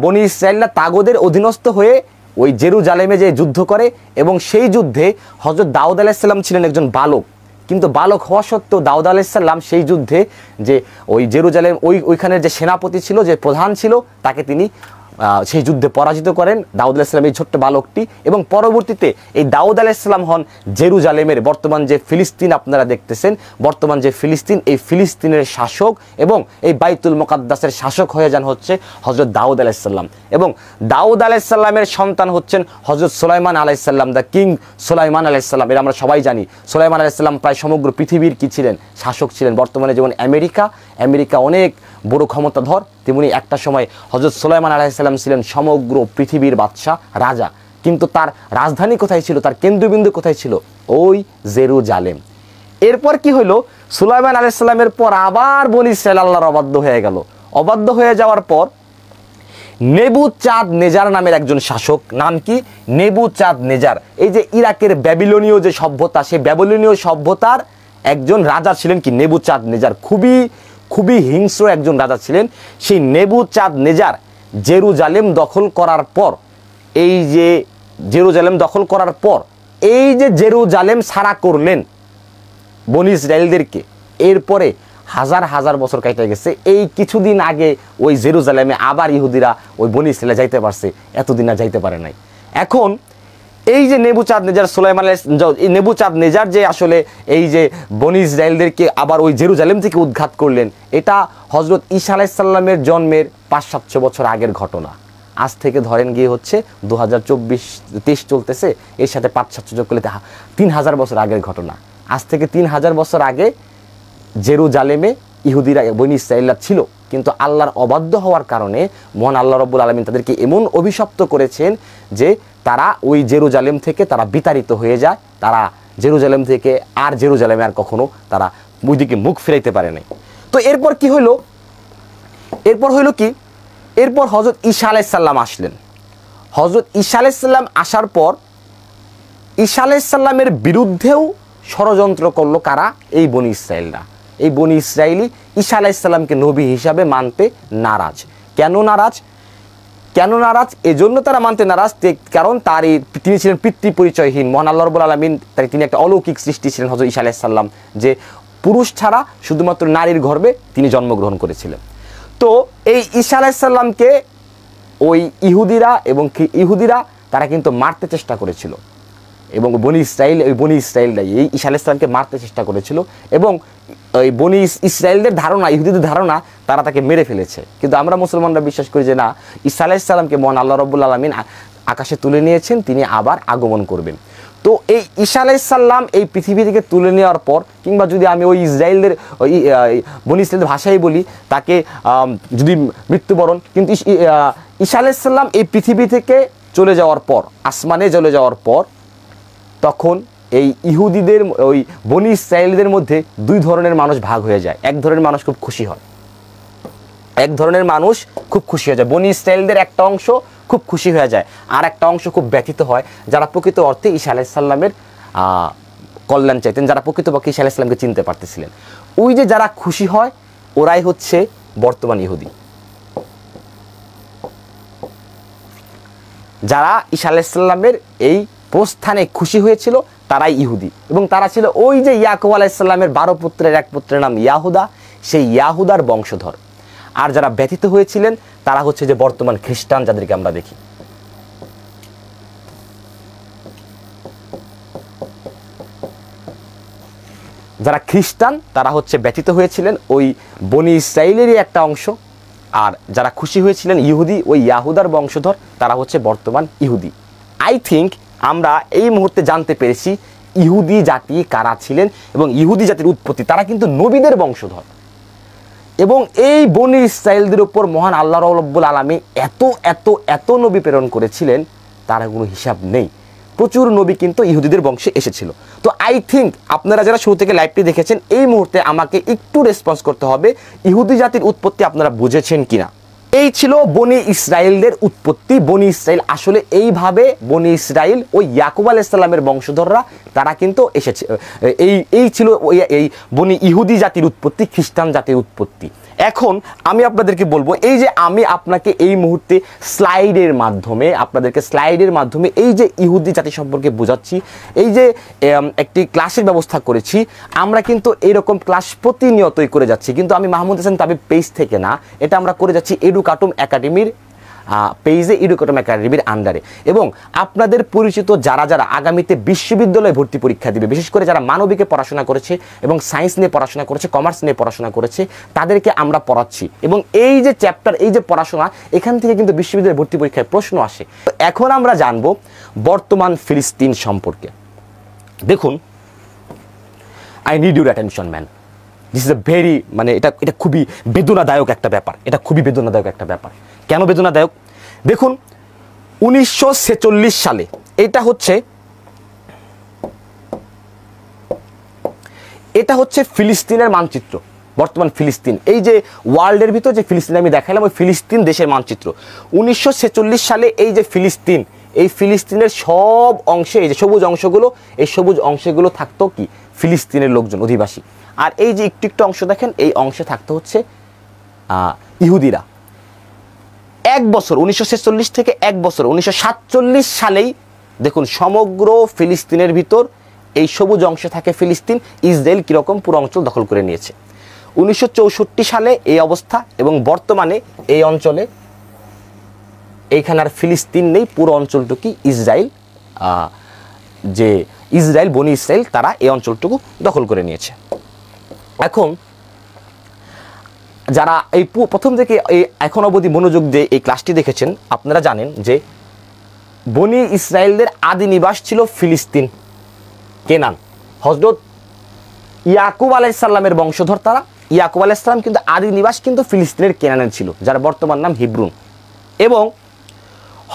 বনি ইসরায়েলরা তাগুদের অধীনস্থ হয়ে ওই জেরুজালেমে যে যুদ্ধ করে এবং সেই যুদ্ধে হযরত দাউদ আলাইহিস সালাম ছিলেন একজন বালক। কিন্তু বালক হওয়া সত্ত্বেও দাউদ আলাইহিস সালাম সেই যুদ্ধে যে ওই জেরুজালেম ওইখানের যে সেনাপতি ছিল, যে প্রধান ছিল, তাকে তিনি সেই যুদ্ধে পরাজিত করেন, দাউদ আলাইহিস সালাম এই ছোট্ট বালকটি। এবং পরবর্তীতে এই দাউদ আলাইহিস সালাম হন জেরুজালেমের, বর্তমান যে ফিলিস্তিন আপনারা দেখতেছেন, বর্তমান যে ফিলিস্তিন, এই ফিলিস্তিনের শাসক এবং এই বাইতুল মুকাদ্দাসের শাসক হয়ে যান হচ্ছে হযরত দাউদ আলাইহিস সালাম। এবং দাউদ আলাইহিস সালামের সন্তান হচ্ছেন হযরত সুলাইমান আলাইহিস সালাম, দ্য কিং সুলাইমান আলাইহিস সালাম। এর আমরা সবাই জানি সুলাইমান আলাইহিস সালাম প্রায় সমগ্র পৃথিবীর কি ছিলেন, শাসক ছিলেন। বর্তমানে যেমন আমেরিকা অনেক বড় ক্ষমতাধর, তেমনি একটা সময় হযরত সুলাইমান আলাইহিস সালাম ছিলেন সমগ্র পৃথিবীর বাদশা, রাজা। কিন্তু তার রাজধানী কোথায় ছিল, তার কেন্দ্রবিন্দু কোথায় ছিল, ওই জেরুজালেম। এরপর কি হলো, সুলাইমান আলাইহিস সালামের পর আবার বনি ইসরাইল আল্লাহর অবাধ্য হয়ে গেল। অবাধ্য হয়ে যাওয়ার পর নেবুচাঁদনেজার নামের একজন শাসক, নাম কি, নেবুচাঁদনেজার। এই যে ইরাকের ব্যাবিলনীয় যে সভ্যতা, সেই ব্যাবিলনীয় সভ্যতার একজন রাজা ছিলেন কি, নেবুচাঁদনেজার। খুবই হিংস্র একজন রাজা ছিলেন। সেই নেবুচাঁদনেজার জেরুজালেম দখল করার পর, এই যে জেরুজালেম ছাড়া করলেন বনি ইসরায়েলদেরকে, এরপরে হাজার বছর কেটে গেছে। এই কিছুদিন আগে ওই জেরুজালেমে আবার ইহুদিরা ওই বনি ইসরায়েলে যাইতে পারছে, এতদিন আর যাইতে পারে নাই। এখন এই যে নেবুচাঁদনেজার যে আসলে এই যে বনি ইসরায়েলদেরকে আবার ওই জেরুজালেম থেকে উৎখাত করলেন, এটা হযরত ঈসা আলাইহিস সালামের জন্মের 500-700 বছর আগের ঘটনা। আজ থেকে ধরেন গিয়ে হচ্ছে 2024-23 চলতেছে, এর সাথে 500-700 যোগ করলে 3000 বছর আগের ঘটনা। আজ থেকে 3000 বছর আগে জেরুজালেমে ইহুদিরা, বনি ইসরায়েলরা ছিল, কিন্তু আল্লাহর অবাধ্য হওয়ার কারণে মহান আল্লাহ রাব্বুল আলামিন তাদেরকে এমন অভিশপ্ত করেছেন যে তারা ওই জেরুজালেম থেকে তারা বিতাড়িত হয়ে যায়। তারা জেরুজালেমে আর কখনো তারা ওইদিকে মুখ ফিরাইতে পারে নাই। তো এরপর কি হইল, এরপর হযরত ঈসা আলাইহিস সালাম আসলেন। হযরত ঈসা আলাইহিস সালাম আসার পর ঈসা আলাইহিস সালামের বিরুদ্ধেও ষড়যন্ত্র করলো কারা, এই বনি ইসরায়েলরা। এই বনি ইসরায়েলি ঈসা আলাইহিস সালামকে নবী হিসাবে মানতে নারাজ। কেন নারাজ? এজন্য তারা মানতে নারাজ কারণ তিনি ছিলেন পিতৃ পরিচয়হীন। মহান আল্লাহ রাব্বুল আলামিন তিনি একটা অলৌকিক সৃষ্টি ছিলেন হযরত ঈসা আলাইহিস সালাম, যে পুরুষ ছাড়া শুধুমাত্র নারীর গর্ভে তিনি জন্মগ্রহণ করেছিলেন। তো এই ঈসা আলাইহিস সালামকে ওই ইহুদিরা তারা কিন্তু মারতে চেষ্টা করেছিল। এবং বনি ইসরায়েলরাই এই ঈসা আলাইহিস সালামকে মারতে চেষ্টা করেছিল, এবং ওই বনি ইসরায়েলদের ধারণা, ইহুদিদের ধারণা তারা তাকে মেরে ফেলেছে। কিন্তু আমরা মুসলমানরা বিশ্বাস করি যে না, ঈসা আলাইহিস সালামকে মহান আল্লাহ রাব্বুল আলামিন আকাশে তুলে নিয়েছেন, তিনি আবার আগমন করবেন। তো এই ঈসা আলাইহিস সালাম এই পৃথিবী থেকে তুলে নেওয়ার পর, কিংবা যদি আমি ওই ইসরায়েলদের বনি ইসরায়েলদের ভাষায় বলি, তাকে যদি মৃত্যুবরণ, কিন্তু ঈসা আলাইহিস সালাম এই পৃথিবী থেকে চলে যাওয়ার পর, আসমানে চলে যাওয়ার পর, তখন এই ইহুদিদের ওই বনি ইসরায়েলদের মধ্যে দুই ধরনের মানুষ ভাগ হয়ে যায়। এক ধরনের মানুষ খুব খুশি হয়, বনি ইসরায়েলদের একটা অংশ খুব খুশি হয়ে যায়, আর একটা অংশ খুব ব্যথিত হয়, যারা প্রকৃত অর্থে ঈসা আলাইহিস সালামের কল্যাণ চাইতেন, যারা প্রকৃতপক্ষে ঈসা আলাইহিস সালামকে চিনতে পারতেছিলেন। ওই যে যারা খুশি হয়, ওরাই হচ্ছে বর্তমান ইহুদি। যারা ঈসা আলাইহিস সালামের এই প্রস্থানে খুশি হয়েছিল তারাই ইহুদি, এবং তারা ছিল ওই যে ইয়াকুব আলাইহিস সালামের 12 পুত্রের এক পুত্রের নাম ইয়াহুদা, সেই ইয়াহুদার বংশধর। আর যারা ব্যথিত হয়েছিলেন তারা হচ্ছে যে বর্তমান খ্রিস্টান, যাদেরকে আমরা দেখি। যারা খ্রিস্টান তারা হচ্ছে ব্যথিত হয়েছিলেন ওই বনি ইসরায়েলেরই একটা অংশ, আর যারা খুশি হয়েছিলেন ইহুদি, ওই ইয়াহুদার বংশধর, তারা হচ্ছে বর্তমান ইহুদি। আই থিঙ্ক আমরা এই মুহূর্তে জানতে পেরেছি ইহুদি জাতি কারা ছিলেন, এবং ইহুদি জাতির উৎপত্তি, তারা কিন্তু নবীদের বংশধর। এবং এই বনি ইসরায়েলদের উপর মহান আল্লাহ রাব্বুল আলামিন এত এত এত নবী প্রেরণ করেছিলেন, তার কোনো হিসাব নেই। প্রচুর নবী কিন্তু ইহুদিদের বংশে এসেছিল। তো আই থিঙ্ক আপনারা যারা শুরু থেকে লাইভটি দেখেছেন, এই মুহূর্তে আমাকে একটু রেসপন্স করতে হবে, ইহুদি জাতির উৎপত্তি আপনারা বুঝেছেন কিনা। এই ছিল বনি ইসরায়েলদের উৎপত্তি। বনি ইসরায়েল আসলে এইভাবে, বনি ইসরায়েল ওই ইয়াকুব আলাইহিস সালামের বংশধররা, তারা কিন্তু এসেছে। এই ছিল এই বনি ইহুদি জাতির উৎপত্তি, খ্রিস্টান জাতির উৎপত্তি। এখন আমি আপনাদেরকে বলবো, এই যে আমি আপনাকে এই মুহূর্তে স্লাইডের মাধ্যমে এই যে ইহুদি জাতি সম্পর্কে বোঝাচ্ছি, এই যে একটি ক্লাসের ব্যবস্থা করেছি, আমরা কিন্তু এরকম ক্লাস প্রতিনিয়তই করে যাচ্ছি, কিন্তু আমি মাহমুদ হাসান তাবিব পেজ থেকে না, এটা আমরা করে যাচ্ছি এডুকাটুম একাডেমির পেজে, এডুকাটুম একাডেমির আন্ডারে। এবং আপনাদের পরিচিত যারা যারা আগামীতে বিশ্ববিদ্যালয়ে ভর্তি পরীক্ষা দিবে, বিশেষ করে যারা মানবিকে পড়াশোনা করেছে এবং সায়েন্স নিয়ে পড়াশোনা করেছে, কমার্স নিয়ে পড়াশোনা করেছে, তাদেরকে আমরা পড়াচ্ছি। এবং এই যে চ্যাপ্টার, এই যে পড়াশোনা, এখান থেকে কিন্তু বিশ্ববিদ্যালয়ে ভর্তি পরীক্ষায় প্রশ্ন আসে। এখন আমরা জানবো বর্তমান ফিলিস্তিন সম্পর্কে। দেখুন, I need your attention man, this is a very, মানে এটা খুবই বেদনাদায়ক একটা ব্যাপার। কেন বেদনাদায়ক? দেখুন, 1946 সালে, এটা হচ্ছে ফিলিস্তিনের মানচিত্র, বর্তমান ফিলিস্তিন। এই যে ওয়ার্ল্ডের ভিতর যে ফিলিস্তিন আমি দেখালাম, ওই ফিলিস্তিন দেশের মানচিত্র। 1946 সালে এই যে ফিলিস্তিন, এই ফিলিস্তিনের সব অংশে, এই যে সবুজ অংশগুলো, এই সবুজ অংশগুলো থাকতো কি ফিলিস্তিনের লোকজন, অধিবাসী। আর এই যে একটু একটু অংশ দেখেন, এই অংশে থাকতো হচ্ছে ইহুদিরা। এক বছর 1946 থেকে এক বছর 1947 সালেই দেখুন সমগ্র ফিলিস্তিনের ভিতর এই সবুজ অংশে থাকে ফিলিস্তিন, ইসরায়েল কীরকম পুরো অঞ্চল দখল করে নিয়েছে। 1964 সালে এই অবস্থা, এবং বর্তমানে এই অঞ্চলে এইখানে আর ফিলিস্তিন নেই, পুরো অঞ্চলটুকু ইসরায়েল, বনি ইসরায়েল, তারা এই অঞ্চলটুকু দখল করে নিয়েছে। এখন যারা এই প্রথম থেকে এই এখন অবধি মনোযোগ দিয়ে এই ক্লাসটি দেখেছেন, আপনারা জানেন যে বনি ইসরায়েলদের আদি নিবাস ছিল ফিলিস্তিন, কেনান। হযরত ইয়াকুব আলাইহিস সালামের বংশধর তারা। ইয়াকুব আলাইহিস সালাম কিন্তু আদি নিবাস কিন্তু ফিলিস্তিনের কেনানের ছিল, যার বর্তমান নাম হিব্রুন। এবং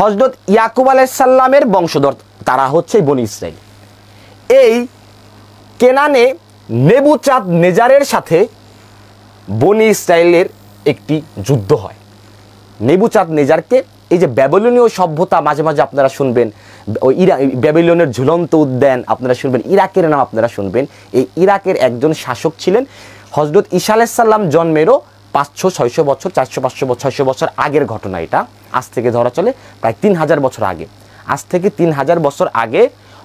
হযরত ইয়াকুব আলাইহিস সালামের বংশধর তারা হচ্ছে বনি ইসরায়েল। এই কেনানে নেবুচাঁদ নেজারের সাথে বনি ইসরায়েলের একটি যুদ্ধ হয়। নেবুচাঁদ নেজারকে, এই যে ব্যাবিলনীয় সভ্যতা মাঝে মাঝে আপনারা শুনবেন, ওই ব্যাবিলনের ঝুলন্ত উদ্যান আপনারা শুনবেন, ইরাকের নাম আপনারা শুনবেন। এই ইরাকের একজন শাসক ছিলেন। হযরত ঈসা আলাইহিস সালাম জন্মেরও 500-600 বছর, 400-500-600 বছর আগের ঘটনা এটা। আজ থেকে ধরা চলে প্রায় 3000 বছর আগে। আজ থেকে 3000 বছর আগে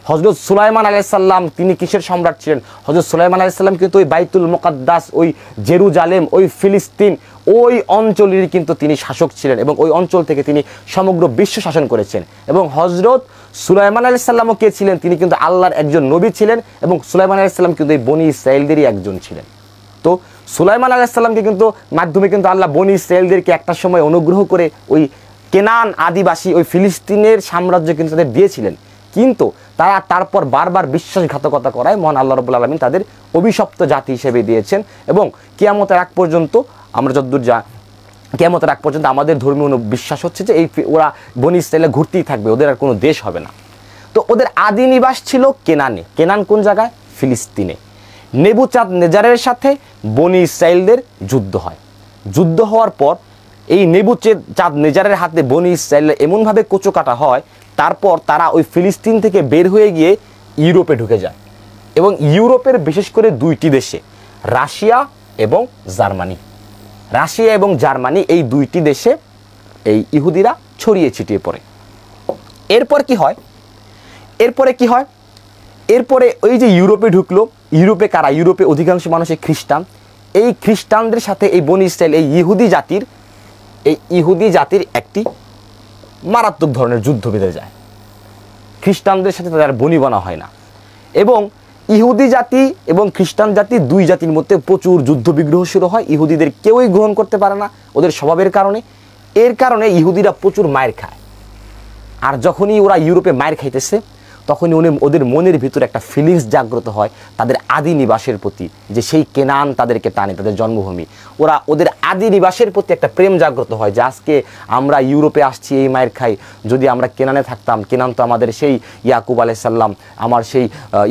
হযরত সুলাইমান আলাইহিস সালাম, তিনি কিসের সম্রাট ছিলেন? হযরত সুলাইমান আলাইহিস সালাম কিন্তু ওই বাইতুল মুকাদ্দাস, ওই জেরুজালেম, ওই ফিলিস্তিন, ওই অঞ্চলেরই কিন্তু তিনি শাসক ছিলেন, এবং ওই অঞ্চল থেকে তিনি সমগ্র বিশ্ব শাসন করেছেন। এবং হযরত সুলাইমান আলাইহিস সালামও কে ছিলেন? তিনি কিন্তু আল্লাহর একজন নবী ছিলেন এবং সুলাইমান আলাইহিস সালাম কিন্তু এই বনি ইসরাইলদেরই একজন ছিলেন। তো সুলাইমান আলাইহিস সালামকে কিন্তু মাধ্যমে কিন্তু আল্লাহ বনি ইসরাইলদেরকে একটা সময় অনুগ্রহ করে ওই কেনান আদিবাসী ওই ফিলিস্তিনের সাম্রাজ্য কিন্তু তাদের দিয়েছিলেন, কিন্তু তারা তারপর বারবার বিশ্বাসঘাতকতা করায় মহান আল্লাহ রাব্বুল আলামিন তাদের অভিশপ্ত জাতি হিসেবে দিয়েছেন। এবং কিয়ামতের আগ পর্যন্ত আমরা যতদূর কিয়ামতের আগ পর্যন্ত আমাদের ধর্মীয় বিশ্বাস হচ্ছে যে ওরা বনি ইসরাইলে ঘুরতেই থাকবে, ওদের আর কোনো দেশ হবে না। তো ওদের আদি নিবাস ছিল কেনানে। কেনান কোন জায়গায়? ফিলিস্তিনে। নেবুচাঁদ নেজারের সাথে বনি ইসরাইলদের যুদ্ধ হয়। যুদ্ধ হওয়ার পর এই নেবুচাঁদ নেজারের হাতে বনি ইসরাইল এমনভাবে কোচকাটা হয়, তারপর তারা ওই ফিলিস্তিন থেকে বের হয়ে গিয়ে ইউরোপে ঢুকে যায়। এবং ইউরোপের বিশেষ করে দুইটি দেশে, রাশিয়া এবং জার্মানি, রাশিয়া এবং জার্মানি এই দুইটি দেশে এই ইহুদিরা ছড়িয়ে ছিটিয়ে পড়ে। এরপর কি হয়? এরপরে ওই যে ইউরোপে ঢুকলো, ইউরোপে কারা? ইউরোপে অধিকাংশ মানুষই খ্রিস্টান। এই খ্রিস্টানদের সাথে এই বনি ইসরাইল এই ইহুদি জাতির একটি মারাত্মক ধরনের যুদ্ধ বেঁধে যায়। খ্রিস্টানদের সাথে তাদের বনিবনা হয় না এবং ইহুদি জাতি এবং খ্রিস্টান জাতি দুই জাতির মধ্যে প্রচুর যুদ্ধ বিগ্রহ শুরু হয়। ইহুদিদের কেউই গ্রহণ করতে পারে না ওদের স্বভাবের কারণে। এর কারণে ইহুদিরা প্রচুর মায়ের খায়। আর যখনই ওরা ইউরোপে মায়ের খাইতেছে তখনই ওদের মনের ভিতরে একটা ফিলিংস জাগ্রত হয় তাদের আদি নিবাসের প্রতি, যে সেই কেনান তাদেরকে টানে, তাদের জন্মভূমি। ওদের আদি নিবাসের প্রতি একটা প্রেম জাগ্রত হয় যে আজকে আমরা ইউরোপে আসছি এই মায়ের খাই, যদি আমরা কেনানে থাকতাম, কেনান তো আমাদের সেই ইয়াকুব আলাইহিস সালাম, আমার সেই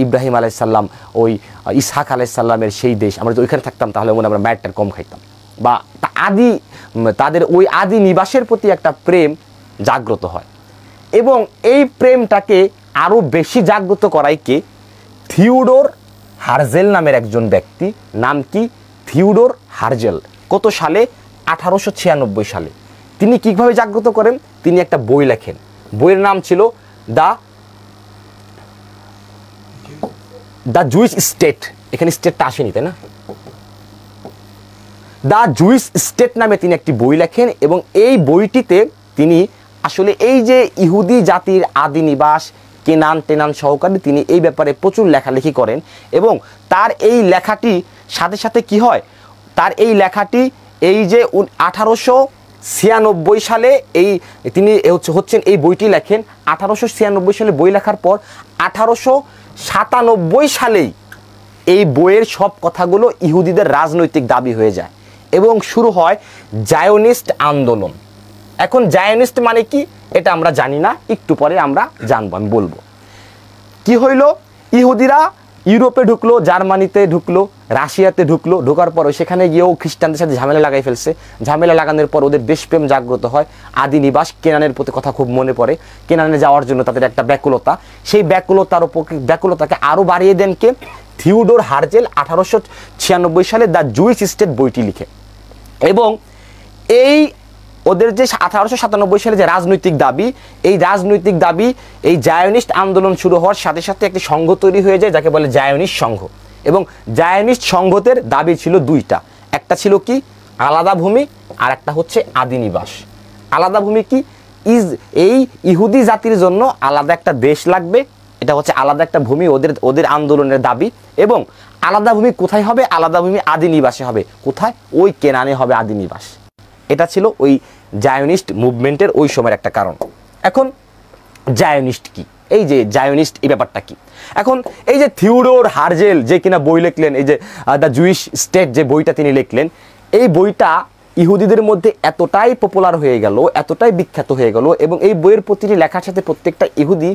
ইব্রাহিম আলাইহিস সালাম, ওই ইসহাক আলাইহিস সালামের সেই দেশ, আমরা যদি ওইখানে থাকতাম তাহলে মনে আমরা মায়েরটার কম খাইতাম। বা তাদের ওই আদি নিবাসের প্রতি একটা প্রেম জাগ্রত হয়। এবং এই প্রেমটাকে আরও বেশি জাগ্রত করায় কে? থিওডোর হার্জেল নামের একজন ব্যক্তি। নাম কি? থিওডোর হার্জেল। কত সালে? 1896 সালে। তিনি কীভাবে জাগ্রত করেন? তিনি একটা বই লেখেন। বইয়ের নাম ছিল দ্য জুইশ স্টেট। এখানে স্টেটটা আসেনি, তাই না? দ্য জুইশ স্টেট নামে তিনি একটি বই লেখেন এবং এই বইটিতে তিনি আসলে এই যে ইহুদি জাতির আদি নিবাস কেনান টেনান সহকারে তিনি এই ব্যাপারে প্রচুর লেখালেখি করেন। এবং তার এই লেখাটি সাথে সাথে কি হয়, তার এই লেখাটি এই যে 1896 সালে তিনি হচ্ছেন এই বইটি লেখেন। 1896 সালে বই লেখার পর 1897 সালেই এই বইয়ের সব কথাগুলো ইহুদিদের রাজনৈতিক দাবি হয়ে যায় এবং শুরু হয় জায়োনিস্ট আন্দোলন। এখন জায়োনিস্ট মানে কি এটা আমরা জানি না, একটু পরে আমরা জানবো, আমি বলবো। কি হইল? ইহুদিরা ইউরোপে ঢুকলো, জার্মানিতে ঢুকলো, রাশিয়াতে ঢুকলো। ঢোকার পর সেখানে গিয়েও খ্রিস্টানদের সাথে ঝামেলা লাগাই ফেলছে। ঝামেলা লাগানোর পর ওদের দেশপ্রেম জাগ্রত হয়। আদি নিবাস কেনানের প্রতি কথা খুব মনে পড়ে। কেনানে যাওয়ার জন্য তাদের একটা ব্যাকুলতা, সেই ব্যাকুলতাকে আরও বাড়িয়ে দেন কে? থিওডোর হার্জেল 1896 সালে দ্য জুইশ স্টেট বইটি লিখে। এবং এই ওদের যে 1897 সালে যে রাজনৈতিক দাবি, এই জায়োনিস্ট আন্দোলন শুরু হওয়ার সাথে সাথে একটি সংঘ তৈরি হয়ে যায় যাকে বলে জায়োনিস্ট সংঘ। এবং জায়োনিস্ট সংঘদের দাবি ছিল দুইটা, একটা ছিল কি? আলাদা ভূমি, আর একটা হচ্ছে আদি নিবাস। আলাদা ভূমি কি? এই ইহুদি জাতির জন্য আলাদা একটা দেশ লাগবে, এটা হচ্ছে আলাদা একটা ভূমি, ওদের আন্দোলনের দাবি। এবং আলাদা ভূমি কোথায় হবে? আলাদা ভূমি আদি নিবাসে হবে। কোথায়? ওই কেনানে হবে আদি নিবাস। এটা ছিল ওই জায়োনিস্ট মুভমেন্টের ওই সময়ের একটা কারণ। এখন জায়োনিস্ট কি? এই যে জায়োনিস্ট এই ব্যাপারটা কি? এখন এই যে থিওডোর হার্জেল যে কিনা বই লিখলেন, এই যে দ্য জুইশ স্টেট যে বইটা তিনি লিখলেন, এই বইটা ইহুদিদের মধ্যে এতটাই পপুলার হয়ে গেল, এতটাই বিখ্যাত হয়ে গেল এবং এই বইয়ের প্রতিটি লেখার সাথে প্রত্যেকটা ইহুদি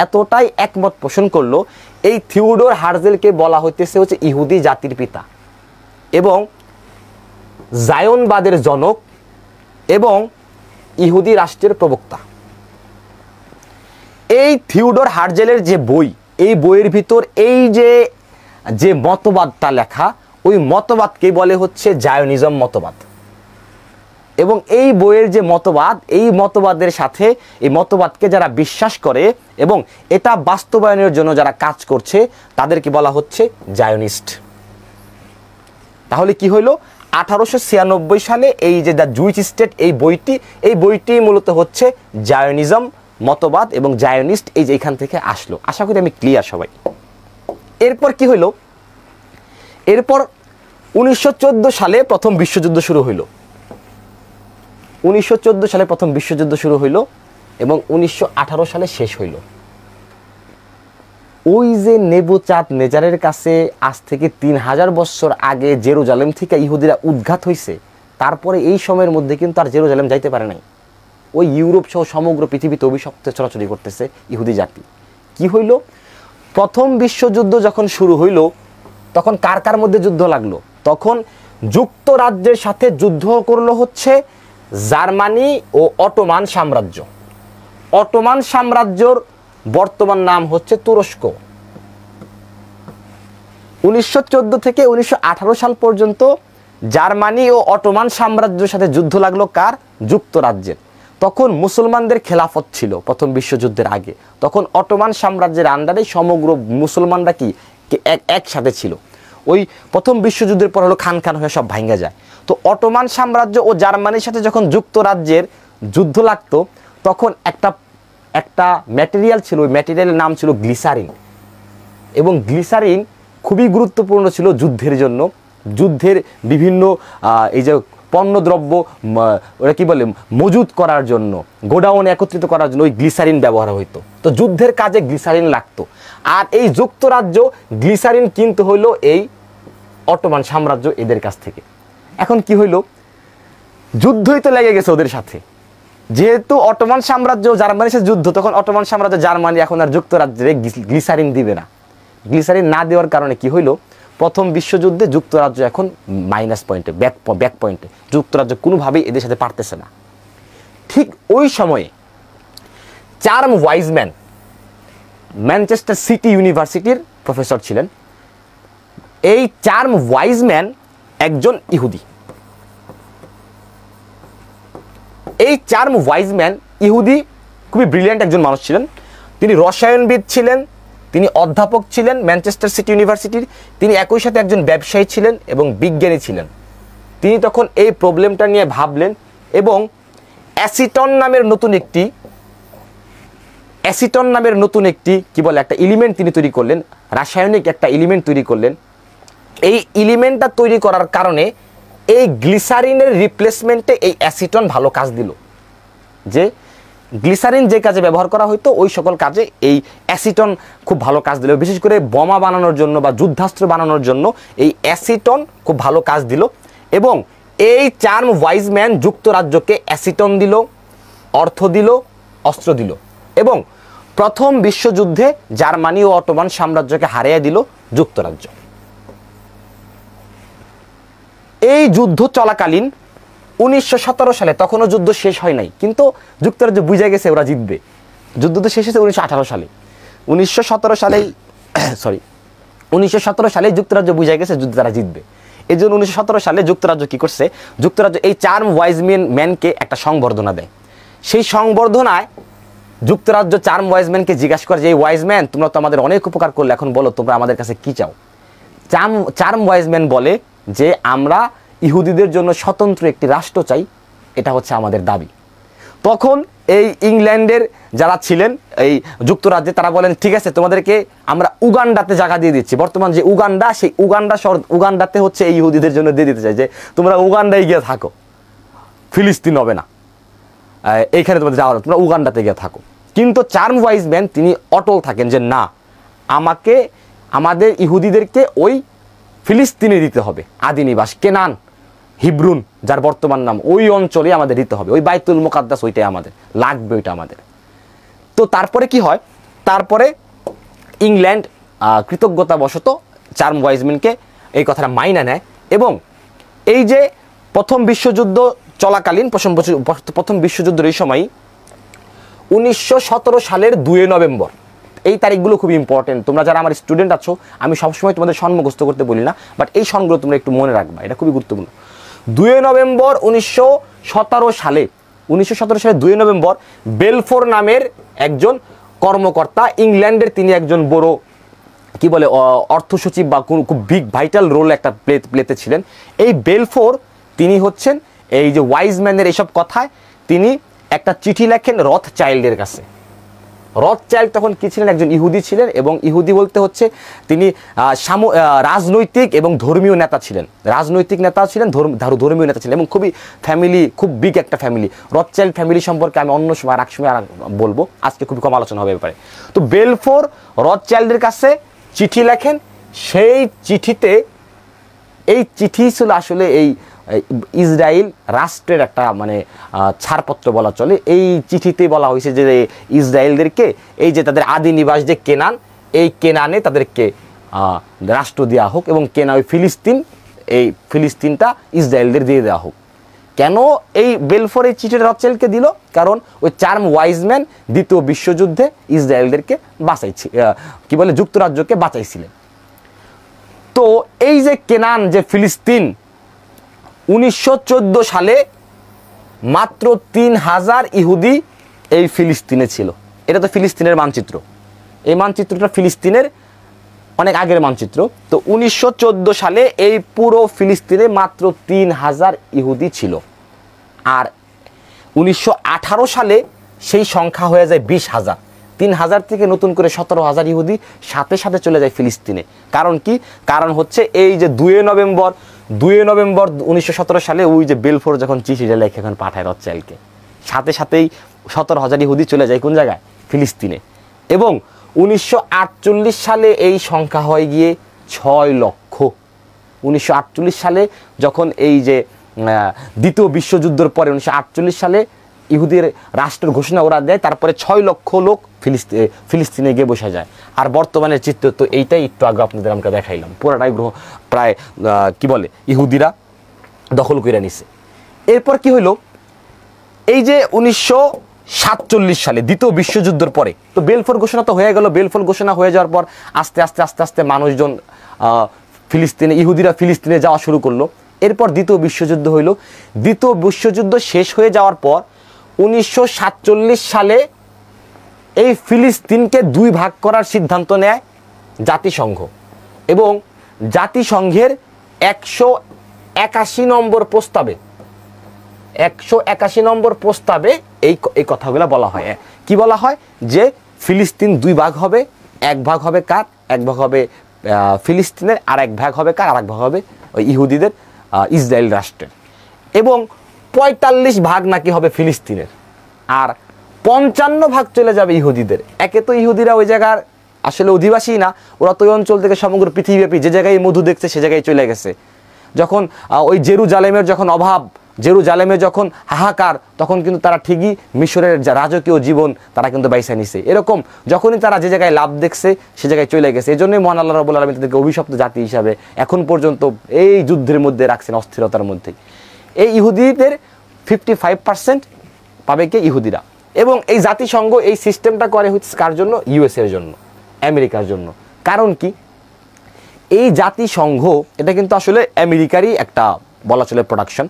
এতটাই একমত পোষণ করলো। এই থিওডোর হার্জেলকে বলা হইতেছে হচ্ছে ইহুদি জাতির পিতা এবং জায়নবাদের জনক এবং ইহুদি রাষ্ট্রের প্রবক্তা। এই থিওডোর হার্জেলের যে বই, এই বইয়ের ভিতর এই যে মতবাদটা লেখা, ওই মতবাদকে বলে হচ্ছে জায়োনিজম মতবাদ। এবং এই বইয়ের যে মতবাদ, এই মতবাদের সাথে এই মতবাদকে যারা বিশ্বাস করে এবং এটা বাস্তবায়নের জন্য যারা কাজ করছে তাদেরকে বলা হচ্ছে জায়োনিস্ট। তাহলে কি হইল? 1896 সালে এই যে দ্য জুইশ স্টেট এই বইটি মূলত হচ্ছে জায়োনিজম মতবাদ এবং জায়নিস্ট এই যে এখান থেকে আসলো। আশা করি আমি ক্লিয়ার সবাই। এরপর কি হইল, এরপর 1914 সালে প্রথম বিশ্বযুদ্ধ শুরু হইল। 1914 সালে প্রথম বিশ্বযুদ্ধ শুরু হইল এবং 1918 সালে শেষ হইল। ওই যে নেবুচাঁদ নেজারের কাছে আজ থেকে 3000 বছর আগে জেরুজালেম থেকে ইহুদিরা উদ্ঘাত হয়েছে, তারপরে এই সময়ের মধ্যে কিন্তু আর জেরুজালেম যাইতে পারে নাই। ওই ইউরোপ সহ সমগ্র পৃথিবীতে অভিশপ্তে ছড়াছড়ি করতেছে ইহুদি জাতি। কি হইল, প্রথম বিশ্বযুদ্ধ যখন শুরু হইল তখন কার কার মধ্যে যুদ্ধ লাগলো? তখন যুক্তরাজ্যের সাথে যুদ্ধ করলো হচ্ছে জার্মানি ও অটোমান সাম্রাজ্য। অটোমান সাম্রাজ্যর বর্তমান নাম হচ্ছে তুরস্ক। 1914 থেকে 1918 সাল পর্যন্ত জার্মানি ও অটোমান সাম্রাজ্যের সাথে যুদ্ধ লাগলো কার? যুক্তরাজ্যের। তখন মুসলমানদের খেলাফত ছিল প্রথম বিশ্বযুদ্ধের আগে। তখন অটোমান সাম্রাজ্যের আন্ডারে সমগ্র মুসলমানরা কি একসাথে ছিল। ওই প্রথম বিশ্বযুদ্ধের পর হলো খান খান হয়ে সব ভাঙ্গা যায়। তো অটোমান সাম্রাজ্য ও জার্মানির সাথে যখন যুক্তরাজ্যের যুদ্ধ লাগতো তখন একটা ম্যাটেরিয়াল ছিল, ওই ম্যাটেরিয়ালের নাম ছিল গ্লিসারিন। এবং গ্লিসারিন খুবই গুরুত্বপূর্ণ ছিল যুদ্ধের জন্য। যুদ্ধের বিভিন্ন এই যে পণ্যদ্রব্য ওরা কি বলে মজুত করার জন্য, গোডাউন একত্রিত করার জন্য ওই গ্লিসারিন ব্যবহার হইতো। তো যুদ্ধের কাজে গ্লিসারিন লাগতো। আর এই যুক্তরাজ্য গ্লিসারিন কিনতে হইলো এই অটোমান সাম্রাজ্য এদের কাছ থেকে। এখন কি হইল, যুদ্ধই তো লেগে গেছে ওদের সাথে। যেহেতু অটোমান সাম্রাজ্য জার্মানির সাথে যুদ্ধ, তখন অটোমান সাম্রাজ্য জার্মানি এখন আর যুক্তরাজ্যে গ্লিসারিন দিবে না। গ্লিসারিন না দেওয়ার কারণে কি হইল, প্রথম বিশ্বযুদ্ধে যুক্তরাজ্য এখন মাইনাস পয়েন্টে, ব্যাক পয়েন্টে। যুক্তরাজ্য কোনোভাবেই এদের সাথে পারতেছে না। ঠিক ওই সময়ে চার্ম ওয়াইজম্যান ম্যানচেস্টার সিটি ইউনিভার্সিটির প্রফেসর ছিলেন। এই চার্ম ওয়াইজম্যান একজন ইহুদি। এই চার্ম ওয়াইজম্যান ইহুদি, খুবই ব্রিলিয়ান্ট একজন মানুষ ছিলেন। তিনি রসায়নবিদ ছিলেন, তিনি অধ্যাপক ছিলেন ম্যানচেস্টার সিটি ইউনিভার্সিটির। তিনি একই সাথে একজন ব্যবসায়ী ছিলেন এবং বিজ্ঞানী ছিলেন। তিনি তখন এই প্রবলেমটা নিয়ে ভাবলেন এবং অ্যাসিটন নামের নতুন একটি কি বলে একটা এলিমেন্ট তিনি তৈরি করলেন, রাসায়নিক একটা এলিমেন্ট তৈরি করলেন। এই এলিমেন্টটা তৈরি করার কারণে এই গ্লিসারিনের রিপ্লেসমেন্টে এই অ্যাসিটন ভালো কাজ দিল। যে গ্লিসারিন যে কাজে ব্যবহার করা হতো ওই সকল কাজে এই অ্যাসিটন খুব ভালো কাজ দিল। বিশেষ করে বোমা বানানোর জন্য বা যুদ্ধাস্ত্র বানানোর জন্য এই অ্যাসিটন খুব ভালো কাজ দিল। এবং এই চার্ম ওয়াইজম্যান যুক্তরাজ্যকে অ্যাসিটন দিল, অর্থ দিল, অস্ত্র দিল এবং প্রথম বিশ্বযুদ্ধে জার্মানি ও অটোমান সাম্রাজ্যকে হারিয়ে দিল যুক্তরাজ্য। এই যুদ্ধ চলাকালীন 1917 সালে, তখনও যুদ্ধ শেষ হয় নাই, কিন্তু যুক্তরাজ্য বুঝে গেছে ওরা জিতবে। যুদ্ধ তো শেষ হয়েছে 1918 সালে। 1917 সালে যুক্তরাজ্য বুঝে গেছে যুদ্ধ তারা জিতবে। এই জন্য 1917 সালে যুক্তরাজ্য কি করছে, যুক্তরাজ্য এই চার্ম ওয়াইজম্যানকে একটা সংবর্ধনা দেয়। সেই সংবর্ধনায় যুক্তরাজ্য চার্ম ওয়াইজম্যানকে জিজ্ঞাসা করে যে এই ওয়াইজম্যান, তোমরা তো আমাদের অনেক উপকার করলে, এখন বলো তোমরা আমাদের কাছে কি চাও। চার্ম ওয়াইজম্যান বলে যে আমরা ইহুদিদের জন্য স্বতন্ত্র একটি রাষ্ট্র চাই, এটা হচ্ছে আমাদের দাবি। তখন এই ইংল্যান্ডের যারা ছিলেন এই যুক্তরাজ্যে, তারা বলেন ঠিক আছে, তোমাদেরকে আমরা উগান্ডাতে জায়গা দিয়ে দিচ্ছি। বর্তমান যে উগান্ডা, সেই উগান্ডাতে হচ্ছে এই ইহুদিদের জন্য দিয়ে দিতে চাই যে তোমরা উগান্ডায় গিয়ে থাকো, ফিলিস্তিন হবে না, এইখানে তোমাদের যাওয়া, তোমরা উগান্ডাতে গিয়ে থাকো। কিন্তু চার্ম ওয়াইজম্যান তিনি অটল থাকেন যে না, আমাদের ইহুদিদেরকে ওই ফিলিস্তিনে দিতে হবে, আদি নিবাস কেনান, হিব্রুন যার বর্তমান নাম, ওই অঞ্চলে আমাদের দিতে হবে, ওই বাইতুল মুকাদ্দাস ওইটাই আমাদের লাগবে, ওইটা আমাদের। তো তারপরে কি হয়, তারপরে ইংল্যান্ড কৃতজ্ঞতাবশত চার্ম ওয়াইজম্যানকে এই কথাটা মাইনা নেয় এবং এই যে প্রথম বিশ্বযুদ্ধ চলাকালীন, প্রথম বিশ্বযুদ্ধের এই সময় 1917 সালের 2 নভেম্বর, এই তারিখগুলো খুব ইম্পর্টেন্ট। তোমরা যারা আমার স্টুডেন্ট আছো, আমি সবসময় তোমাদের সন মুখস্থ করতে বলি না, বাট এই সনগুলো তোমরা একটু মনে রাখবা, এটা খুবই গুরুত্বপূর্ণ। 2 নভেম্বর 1917 সালে 2 নভেম্বর বেলফোর নামের একজন কর্মকর্তা, ইংল্যান্ডের তিনি একজন বড় কি বলে অর্থ সচিব বা খুব বিগ ভাইটাল রোল একটা প্লেতে ছিলেন। এই বেলফোর তিনি হচ্ছেন এই যে ওয়াইজম্যানের এইসব কথায় তিনি একটা চিঠি লেখেন রথচাইল্ডের কাছে। রথচাইল্ড তখন কি ছিলেন? একজন ইহুদি ছিলেন, এবং ইহুদি বলতে হচ্ছে তিনি রাজনৈতিক এবং ধর্মীয় নেতা ছিলেন। রাজনৈতিক নেতা ছিলেন, ধর্মীয় নেতা ছিলেন, এবং খুব বিগ একটা ফ্যামিলি। রথচাইল্ড ফ্যামিলি সম্পর্কে আমি অন্য সময় এক সময় বলবো, আজকে খুবই কম আলোচনা হবে ব্যাপারে। তো বেলফোর রথচাইল্ডের কাছে চিঠি লেখেন। সেই চিঠিতে, এই চিঠি ছিল আসলে এই ইসরায়েল রাষ্ট্রের একটা মানে ছাড়পত্র বলা চলে। এই চিঠিতে বলা হয়েছে যে ইসরায়েলদেরকে এই যে তাদের আদি নিবাস যে কেনান, এই কেনানে তাদেরকে রাষ্ট্র দেওয়া হোক, এবং ওই ফিলিস্তিন, এই ফিলিস্তিনটা ইসরায়েলদের দিয়ে দেওয়া হোক। কেন এই বেলফোর এই চিঠিটা রথচাইল্ডকে দিল? কারণ ওই চার্লস ওয়াইজম্যান দ্বিতীয় বিশ্বযুদ্ধে ইসরায়েলদেরকে যুক্তরাজ্যকে বাঁচাইছিলেন। তো এই যে কেনান, যে ফিলিস্তিন, 1914 সালে মাত্র 3000 ইহুদি এই ফিলিস্তিনে ছিল। এটা তো ফিলিস্তিনের মানচিত্র, এই মানচিত্রটা ফিলিস্তিনের অনেক আগের মানচিত্র। তো 1914 সালে এই পুরো ফিলিস্তিনে মাত্র 3000 ইহুদি ছিল। আর 1918 সালে সেই সংখ্যা হয়ে যায় 20,000। 3000 থেকে নতুন করে 17,000 ইহুদি সাথে সাথে চলে যায় ফিলিস্তিনে। কারণ কি? কারণ হচ্ছে এই যে 2 নভেম্বর 1917 সালে ওই যে বেলফোর যখন চিঠিটা লেখে এখন পাঠায় রথচাইল্ডকে, সাথে সাথেই 17,000 ইহুদি চলে যায় কোন জায়গায়? ফিলিস্তিনে। এবং 1948 সালে এই সংখ্যা হয়ে গিয়ে 6 লক্ষ। 1948 সালে যখন এই যে দ্বিতীয় বিশ্বযুদ্ধের পরে 1948 সালে ইহুদির রাষ্ট্রের ঘোষণা ওরা দেয়, তারপরে 6 লক্ষ লোক ফিলিস্তিনে গিয়ে বসে যায়। আর বর্তমানের চিত্র তো এইটাই, একটু আগে আপনাদের আমরা দেখাইলাম, পুরাটাই প্রায় ইহুদিরা দখল করে নিছে। এরপর কি হইল? এই যে 1947 সালে দ্বিতীয় বিশ্বযুদ্ধের পরে তো বেলফোর ঘোষণা তো হয়ে গেল। বেলফোর ঘোষণা হয়ে যাওয়ার পর আস্তে আস্তে মানুষজন ইহুদিরা ফিলিস্তিনে যাওয়া শুরু করলো। এরপর দ্বিতীয় বিশ্বযুদ্ধ হইল। দ্বিতীয় বিশ্বযুদ্ধ শেষ হয়ে যাওয়ার পর 1947 সালে এই ফিলিস্তিনকে 2 ভাগ করার সিদ্ধান্ত নেয় জাতিসংঘ, এবং জাতিসংঘের 181 নম্বর প্রস্তাবে এই কথাগুলো বলা হয়। কি বলা হয়? যে ফিলিস্তিন 2 ভাগ হবে। এক ভাগ হবে কার? এক ভাগ হবে ফিলিস্তিনের, আর এক ভাগ হবে কার? আর এক ভাগ হবে ওই ইহুদিদের, ইসরায়েল রাষ্ট্রের। এবং 45 ভাগ নাকি হবে ফিলিস্তিনের, আর 55 ভাগ চলে যাবে ইহুদিদের। একে তো ইহুদিরা ওই জায়গার আসলে অধিবাসী না, ওরা তো ওই অঞ্চল থেকে সমগ্র পৃথিবীব্যাপী যে জায়গায় মধু দেখছে সে জায়গায় চলে গেছে। যখন ওই জেরুজালেমের যখন অভাব, জেরুজালেমে যখন হাহাকার, তখন কিন্তু তারা ঠিকই মিশরের রাজকীয় জীবন তারা কিন্তু বাইসা নিছে। এরকম যখনই তারা যে জায়গায় লাভ দেখছে সে জায়গায় চলে গেছে। এই জন্যই মহান আল্লাহ রাব্বুল আলামিন তাদেরকে অভিশপ্ত জাতি হিসাবে এখন পর্যন্ত এই যুদ্ধের মধ্যে রাখছেন, অস্থিরতার মধ্যে। এই ইহুদিদের 55% পাবে কে? ইহুদিরা। এবং এই জাতিসংঘ এই সিস্টেমটা করে হচ্ছে কার জন্য? ইউএসএর জন্য, আমেরিকার জন্য। কারণ কি? এই জাতিসংঘ এটা কিন্তু আসলে আমেরিকারই একটা বলা চলে প্রোডাকশন,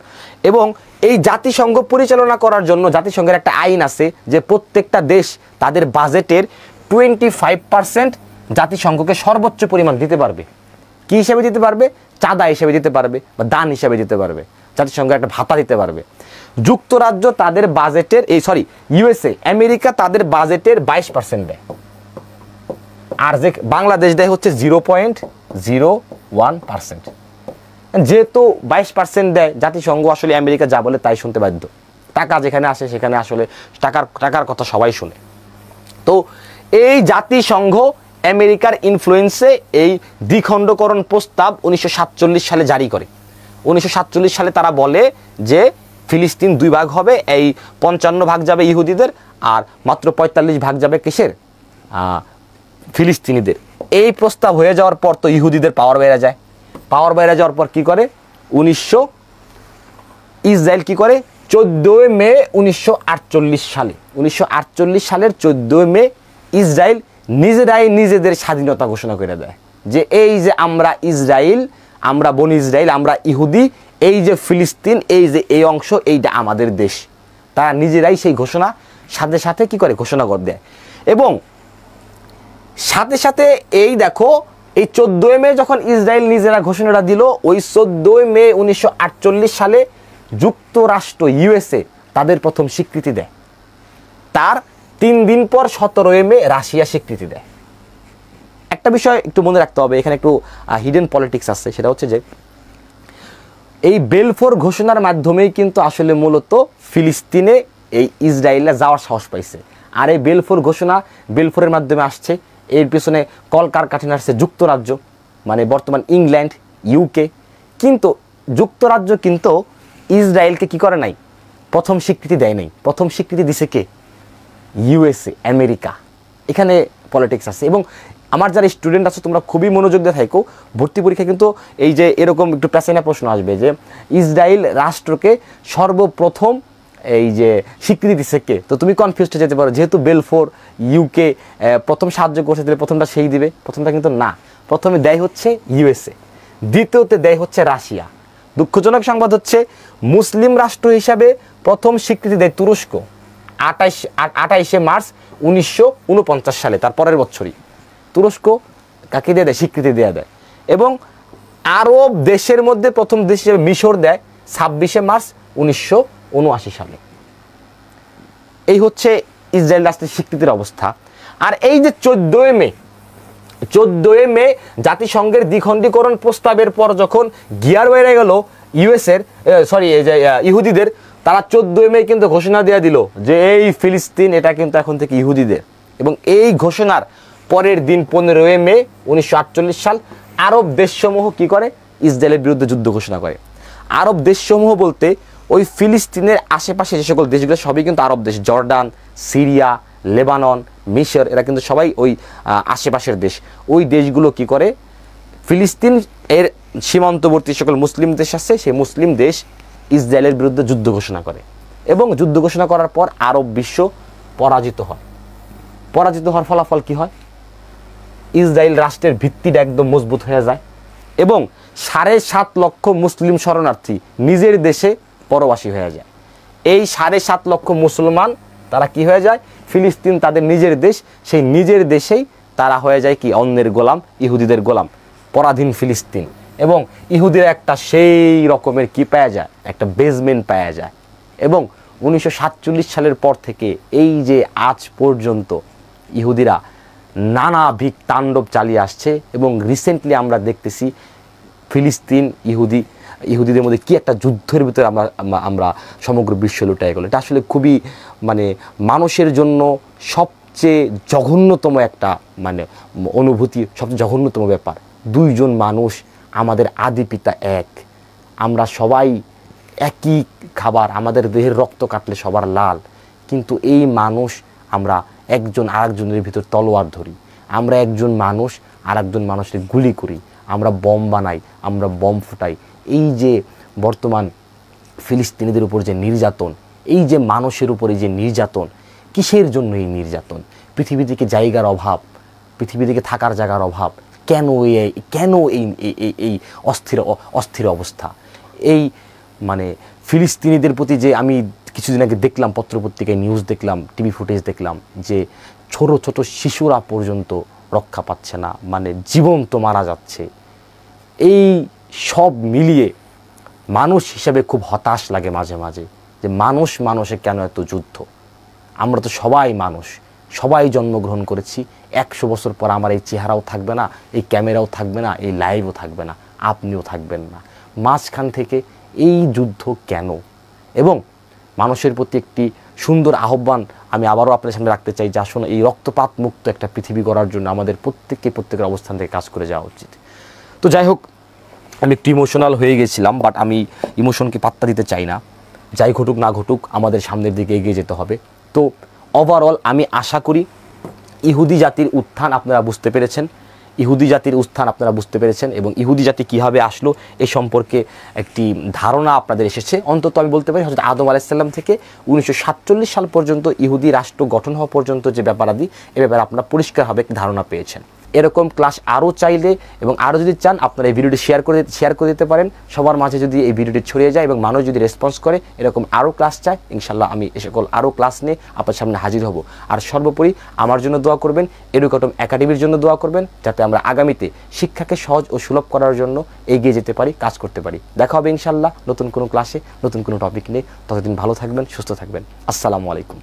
এবং এই জাতিসংঘ পরিচালনা করার জন্য জাতিসংঘের একটা আইন আছে যে প্রত্যেকটা দেশ তাদের বাজেটের 25% জাতিসংঘকে সর্বোচ্চ পরিমাণ দিতে পারবে। কি হিসেবে দিতে পারবে? চাঁদা হিসেবে দিতে পারবে, বা দান হিসেবে দিতে পারবে, জাতিসংঘের একটা ভাতা দিতে পারবে। যুক্তরাজ্য তাদের বাজেটের ইউএসএ, আমেরিকা তাদের বাজেটের 22% দেয়, আর যে বাংলাদেশ দেয় হচ্ছে 0.01%। যেহেতু 22% দেয়, জাতিসংঘ আসলে আমেরিকা যা বলে তাই শুনতে বাধ্য। টাকা যেখানে আসে সেখানে আসলে টাকার কথা সবাই শুনে। তো এই জাতিসংঘ আমেরিকার ইনফ্লুয়েন্সে এই দ্বিখণ্ডকরণ প্রস্তাব 1947 সালে জারি করে। 1947 সালে তারা বলে যে ফিলিস্তিন 2 ভাগ হবে, এই 55 ভাগ যাবে ইহুদিদের, আর মাত্র 45 ভাগ যাবে কিসের? ফিলিস্তিনিদের। এই প্রস্তাব হয়ে যাওয়ার পর তো ইহুদিদের পাওয়ার বেড়ে যায়। পাওয়ার বেড়ে যাওয়ার পর কি করে? ইসরায়েল কি করে? 14 মে 1948 সালে, 1948 সালের 14 মে ইসরায়েল নিজেরাই নিজেদের স্বাধীনতা ঘোষণা করে দেয় যে এই যে আমরা ইসরায়েল, আমরা বনি ইসরায়েল, আমরা ইহুদি, এই যে ফিলিস্তিন, এই যে এই অংশ, এইটা আমাদের দেশ। তারা নিজেরাই সেই ঘোষণা সাথে সাথে কি করে? ঘোষণা করে দেয়। এবং সাথে সাথে এই দেখো, এই 14 মে যখন ইসরায়েল নিজেরা ঘোষণাটা দিল, ওই 14 মে 1948 সালে যুক্তরাষ্ট্র, ইউএসএ তাদের প্রথম স্বীকৃতি দেয়। তার 3 দিন পর 17 মে রাশিয়া স্বীকৃতি দেয়। একটা বিষয় একটু মনে রাখতে হবে, এখানে একটু হিডেন পলিটিক্স আছে, সেটা হচ্ছে যে এই বেলফোর ঘোষণার মাধ্যমেই কিন্তু আসলে মূলত ফিলিস্তিনে এই ইসরায়েলরা যাওয়ার সাহস পাইছে। আর এই বেলফোরের মাধ্যমে আসছে, এর পিছনে কলকারখানা আসছে যুক্তরাজ্য, মানে বর্তমান ইংল্যান্ড, ইউকে। কিন্তু যুক্তরাজ্য কিন্তু ইসরায়েলকে কি করে নাই, প্রথম স্বীকৃতি দেয় নাই। প্রথম স্বীকৃতি দিছে কে? USA, America. এখানে পলিটিক্স আছে। এবং আমার যারা স্টুডেন্ট আছে তোমরা খুবই মনোযোগ দিয়ে থাকো, ভর্তি পরীক্ষা কিন্তু এই যে এরকম একটু প্যাসেনা প্রশ্ন আসবে যে ইসরায়েল রাষ্ট্রকে সর্বপ্রথম এই যে স্বীকৃতি দিচ্ছে কে, তো তুমি কনফিউজ হয়ে যেতে পারো, যেহেতু বেলফোর ইউকে প্রথম সাহায্য করছে, তাহলে প্রথমটা সেই দিবে। প্রথমটা কিন্তু না, প্রথমে দেয় হচ্ছে ইউএসএ, দ্বিতীয়তে দেয় হচ্ছে রাশিয়া। দুঃখজনক সংবাদ হচ্ছে মুসলিম রাষ্ট্র হিসাবে প্রথম স্বীকৃতি দেয় তুরস্ক 28 মার্চ 1949 সালে, তার পরের বছরই তুরস্ক কাকে দিয়ে দেয়, স্বীকৃতি দেওয়া দেয়। এবং আরব দেশের মধ্যে প্রথম দেশ হিসেবে মিশর দেয় 26 মার্চ 1979 সালে। এই হচ্ছে ইসরায়েল রাষ্ট্রের স্বীকৃতির অবস্থা। আর এই যে 14 মে জাতিসংঘের দ্বিখণ্ডীকরণ প্রস্তাবের পর যখন গিয়ার বেড়ে গেল ইহুদিদের, তারা 14 মে কিন্তু ঘোষণা দিয়ে দিল যে এই ফিলিস্তিন এটা কিন্তু এখন থেকে ইহুদিদের। এবং এই ঘোষণার পরের দিন 15 মে 1948 সাল আরব দেশসমূহ কি করে, ইসরায়েলের বিরুদ্ধে যুদ্ধ ঘোষণা করে। আরব দেশসমূহ বলতে ওই ফিলিস্তিনের আশেপাশে যে সকল দেশগুলো সবই কিন্তু আরব দেশ, জর্ডান, সিরিয়া, লেবানন, মিশর, এরা কিন্তু সবাই ওই আশেপাশের দেশ। ওই দেশগুলো কি করে, ফিলিস্তিন এর সীমান্তবর্তী সকল মুসলিম দেশ আছে, সেই মুসলিম দেশ ইসরায়েলের বিরুদ্ধে যুদ্ধ ঘোষণা করে। এবং যুদ্ধ ঘোষণা করার পর আরব বিশ্ব পরাজিত হয়। পরাজিত হওয়ার ফলাফল কি হয়, ইসরায়েল রাষ্ট্রের ভিত্তিটা একদম মজবুত হয়ে যায় এবং 7.5 লক্ষ মুসলিম শরণার্থী নিজের দেশে পরবাসী হয়ে যায়। এই 7.5 লক্ষ মুসলমান তারা কি হয়ে যায়, ফিলিস্তিন তাদের নিজের দেশ, সেই নিজের দেশেই তারা হয়ে যায় কি অন্যের গোলাম, ইহুদিদের গোলাম, পরাধীন ফিলিস্তিন। এবং ইহুদিরা একটা সেই রকমের কি পাওয়া যায়, একটা বেজমেন্ট পাওয়া যায়। এবং 1947 সালের পর থেকে এই যে আজ পর্যন্ত ইহুদিরা নানাবিধ তাণ্ডব চালিয়ে আসছে। এবং রিসেন্টলি আমরা দেখতেছি ফিলিস্তিন ইহুদিদের মধ্যে কি একটা যুদ্ধের ভিতরে আমরা সমগ্র বিশ্ব লুটায় গেল। এটা আসলে খুবই মানে মানুষের জন্য সবচেয়ে জঘন্যতম একটা মানে অনুভূতি, সবচেয়ে জঘন্যতম ব্যাপার। 2 জন মানুষ, আমাদের আদি পিতা এক, আমরা সবাই একই খাবার, আমাদের দেহের রক্ত কাটলে সবার লাল, কিন্তু এই মানুষ আমরা একজন আরেকজনের ভিতর তলোয়ার ধরি, আমরা একজন মানুষ আরেকজন মানুষের গুলি করি, আমরা বম বানাই, আমরা বম ফুটাই। এই যে বর্তমান ফিলিস্তিনিদের উপর যে নির্যাতন, এই যে মানুষের উপরে যে নির্যাতন, কিসের জন্য এই নির্যাতন? পৃথিবী থেকে জায়গার অভাব, পৃথিবী থেকে থাকার জায়গার অভাব, কেন এই অস্থির অবস্থা? এই মানে ফিলিস্তিনিদের প্রতি যে আমি কিছুদিন আগে দেখলাম পত্রপত্রিকায় নিউজ দেখলাম, টিভি ফুটেজ দেখলাম যে ছোট ছোট শিশুরা পর্যন্ত রক্ষা পাচ্ছে না, মানে জীবন্ত মারা যাচ্ছে। এই সব মিলিয়ে মানুষ হিসেবে খুব হতাশ লাগে মাঝে মাঝে যে মানুষে কেন এত যুদ্ধ? আমরা তো সবাই মানুষ, সবাই জন্মগ্রহণ করেছি। 100 বছর পর আমার এই চেহারাও থাকবে না, এই ক্যামেরাও থাকবে না, এই লাইভও থাকবে না, আপনিও থাকবেন না। মাঝখান থেকে এই যুদ্ধ কেন? এবং মানুষের প্রতি একটি সুন্দর আহ্বান আমি আবারও আপনাদের সামনে রাখতে চাই যে আসুন এই রক্তপাত মুক্ত একটা পৃথিবী গড়ার জন্য আমাদের প্রত্যেকের অবস্থান থেকে কাজ করে যাওয়া উচিত। তো যাই হোক, আমি একটু ইমোশনাল হয়ে গেছিলাম, বাট আমি ইমোশনকে পাত্তা দিতে চাই না। যাই ঘটুক না ঘটুক আমাদের সামনের দিকে এগিয়ে যেতে হবে। তো ওভারঅল আমি আশা করি ইহুদি জাতির উত্থান আপনারা বুঝতে পেরেছেন, এবং ইহুদি জাতি কীভাবে আসলো এ সম্পর্কে একটি ধারণা আপনাদের এসেছে। অন্তত আমি বলতে পারি হযরত আদম আলাইহিস সালাম থেকে 1947 সাল পর্যন্ত ইহুদি রাষ্ট্র গঠন হওয়া পর্যন্ত যে ব্যাপারাদি, এ ব্যাপারে আপনারা পরিষ্কারভাবে একটি ধারণা পেয়েছেন। এরকম ক্লাস আরও চাইলে এবং আরও যদি চান আপনারা এই ভিডিওটি শেয়ার করে দিতে পারেন সবার মাঝে, যদি এই ভিডিওটি ছড়িয়ে যায় এবং মানুষ যদি রেসপন্স করে এরকম আরও ক্লাস চায়, ইনশাল্লাহ আমি এ সকল আরও ক্লাস নিয়ে আপনার সামনে হাজির হব। আর সর্বোপরি আমার জন্য দোয়া করবেন, এডুকেটম একাডেমির জন্য দোয়া করবেন, যাতে আমরা আগামীতে শিক্ষাকে সহজ ও সুলভ করার জন্য এগিয়ে যেতে পারি, কাজ করতে পারি। দেখা হবে ইনশাল্লাহ নতুন কোনো ক্লাসে, নতুন কোনো টপিক নিয়ে। ততদিন ভালো থাকবেন, সুস্থ থাকবেন। আসসালামু আলাইকুম।